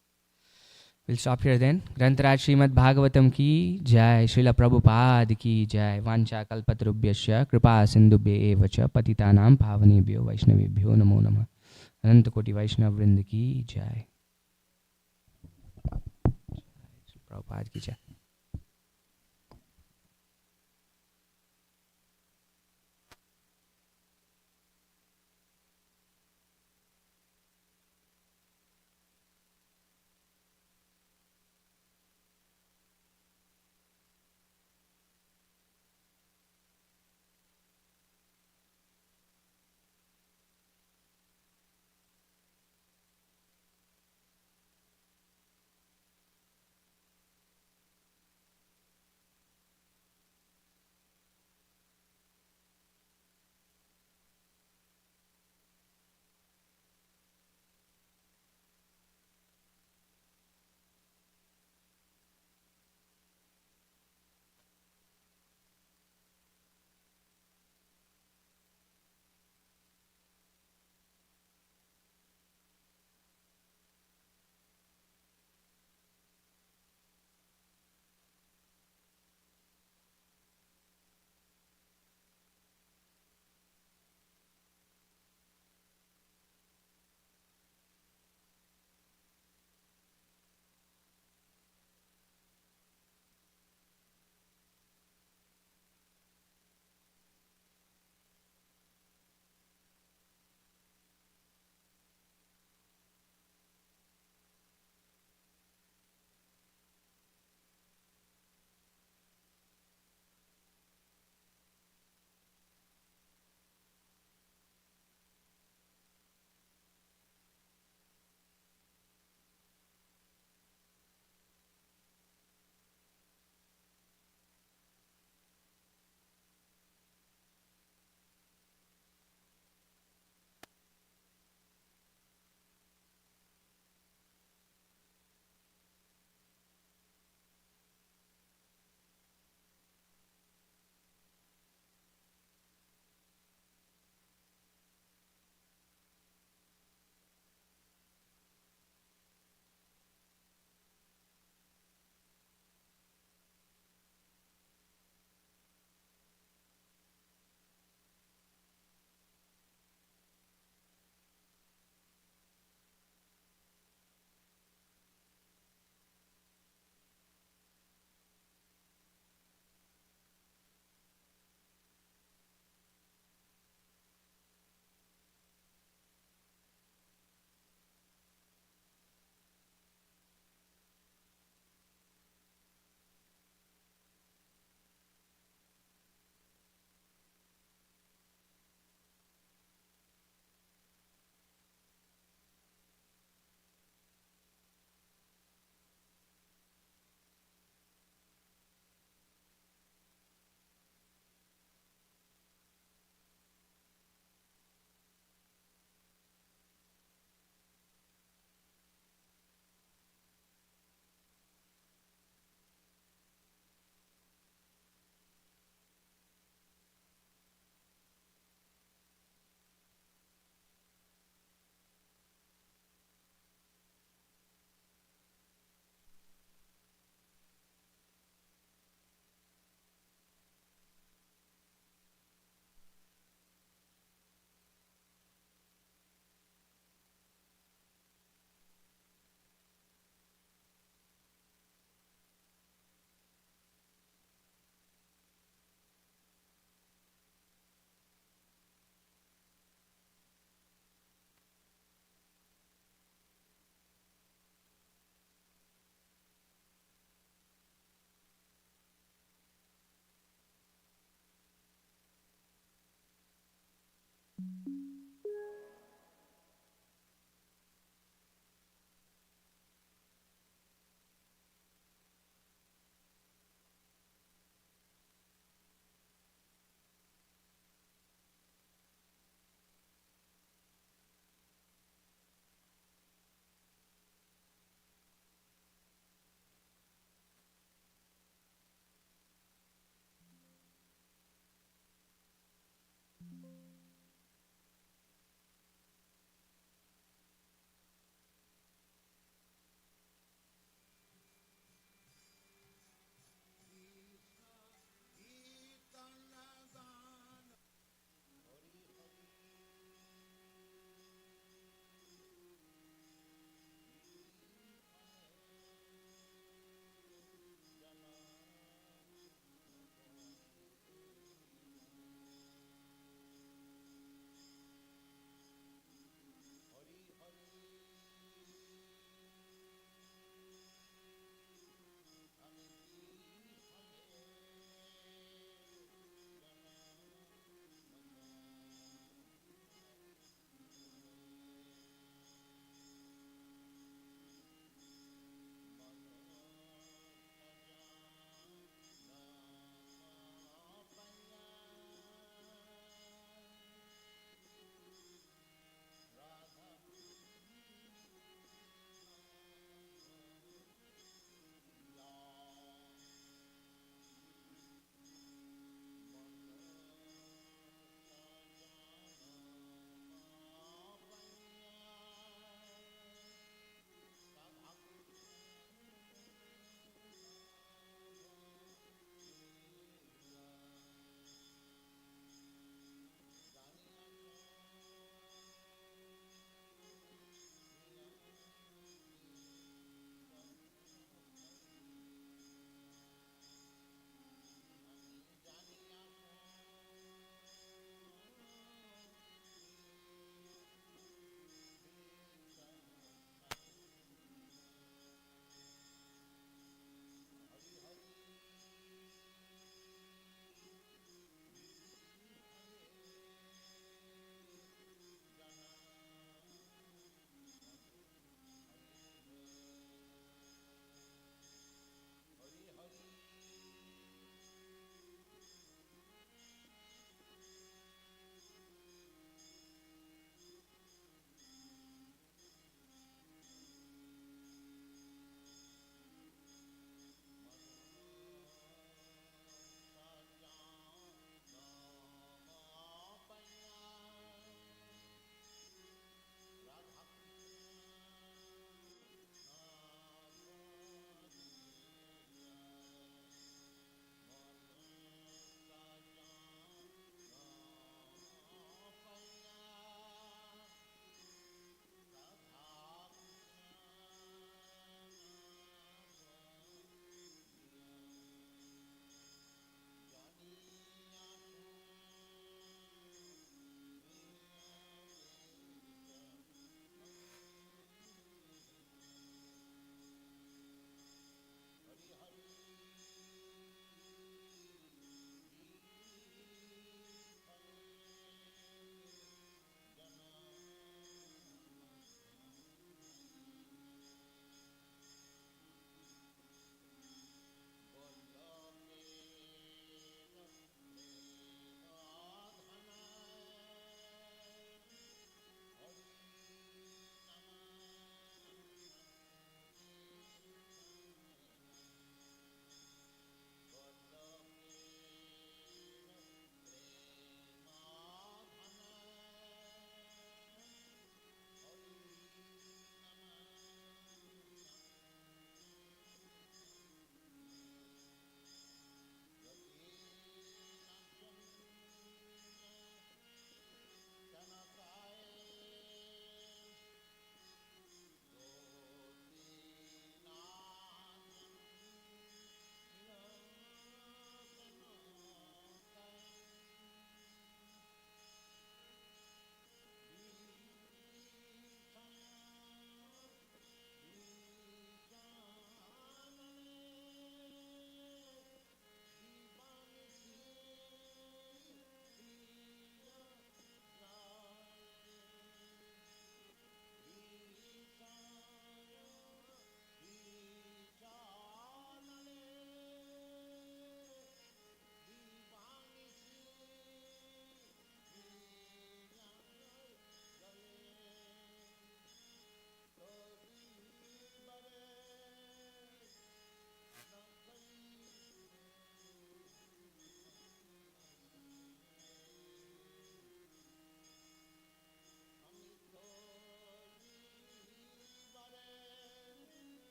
S1: We'll stop here then. Grantaraj Srimad Bhagavatam ki jai, Srila Prabhupada ki jai, Vancha kalpatarubhyasya, Kripa sindubhya evacha, Patitanam pavanebhyo, Vaishnavebhyo namo namah. Ananta Koti Vaishnav Vrinda ki jai. Prabhupada ki jai.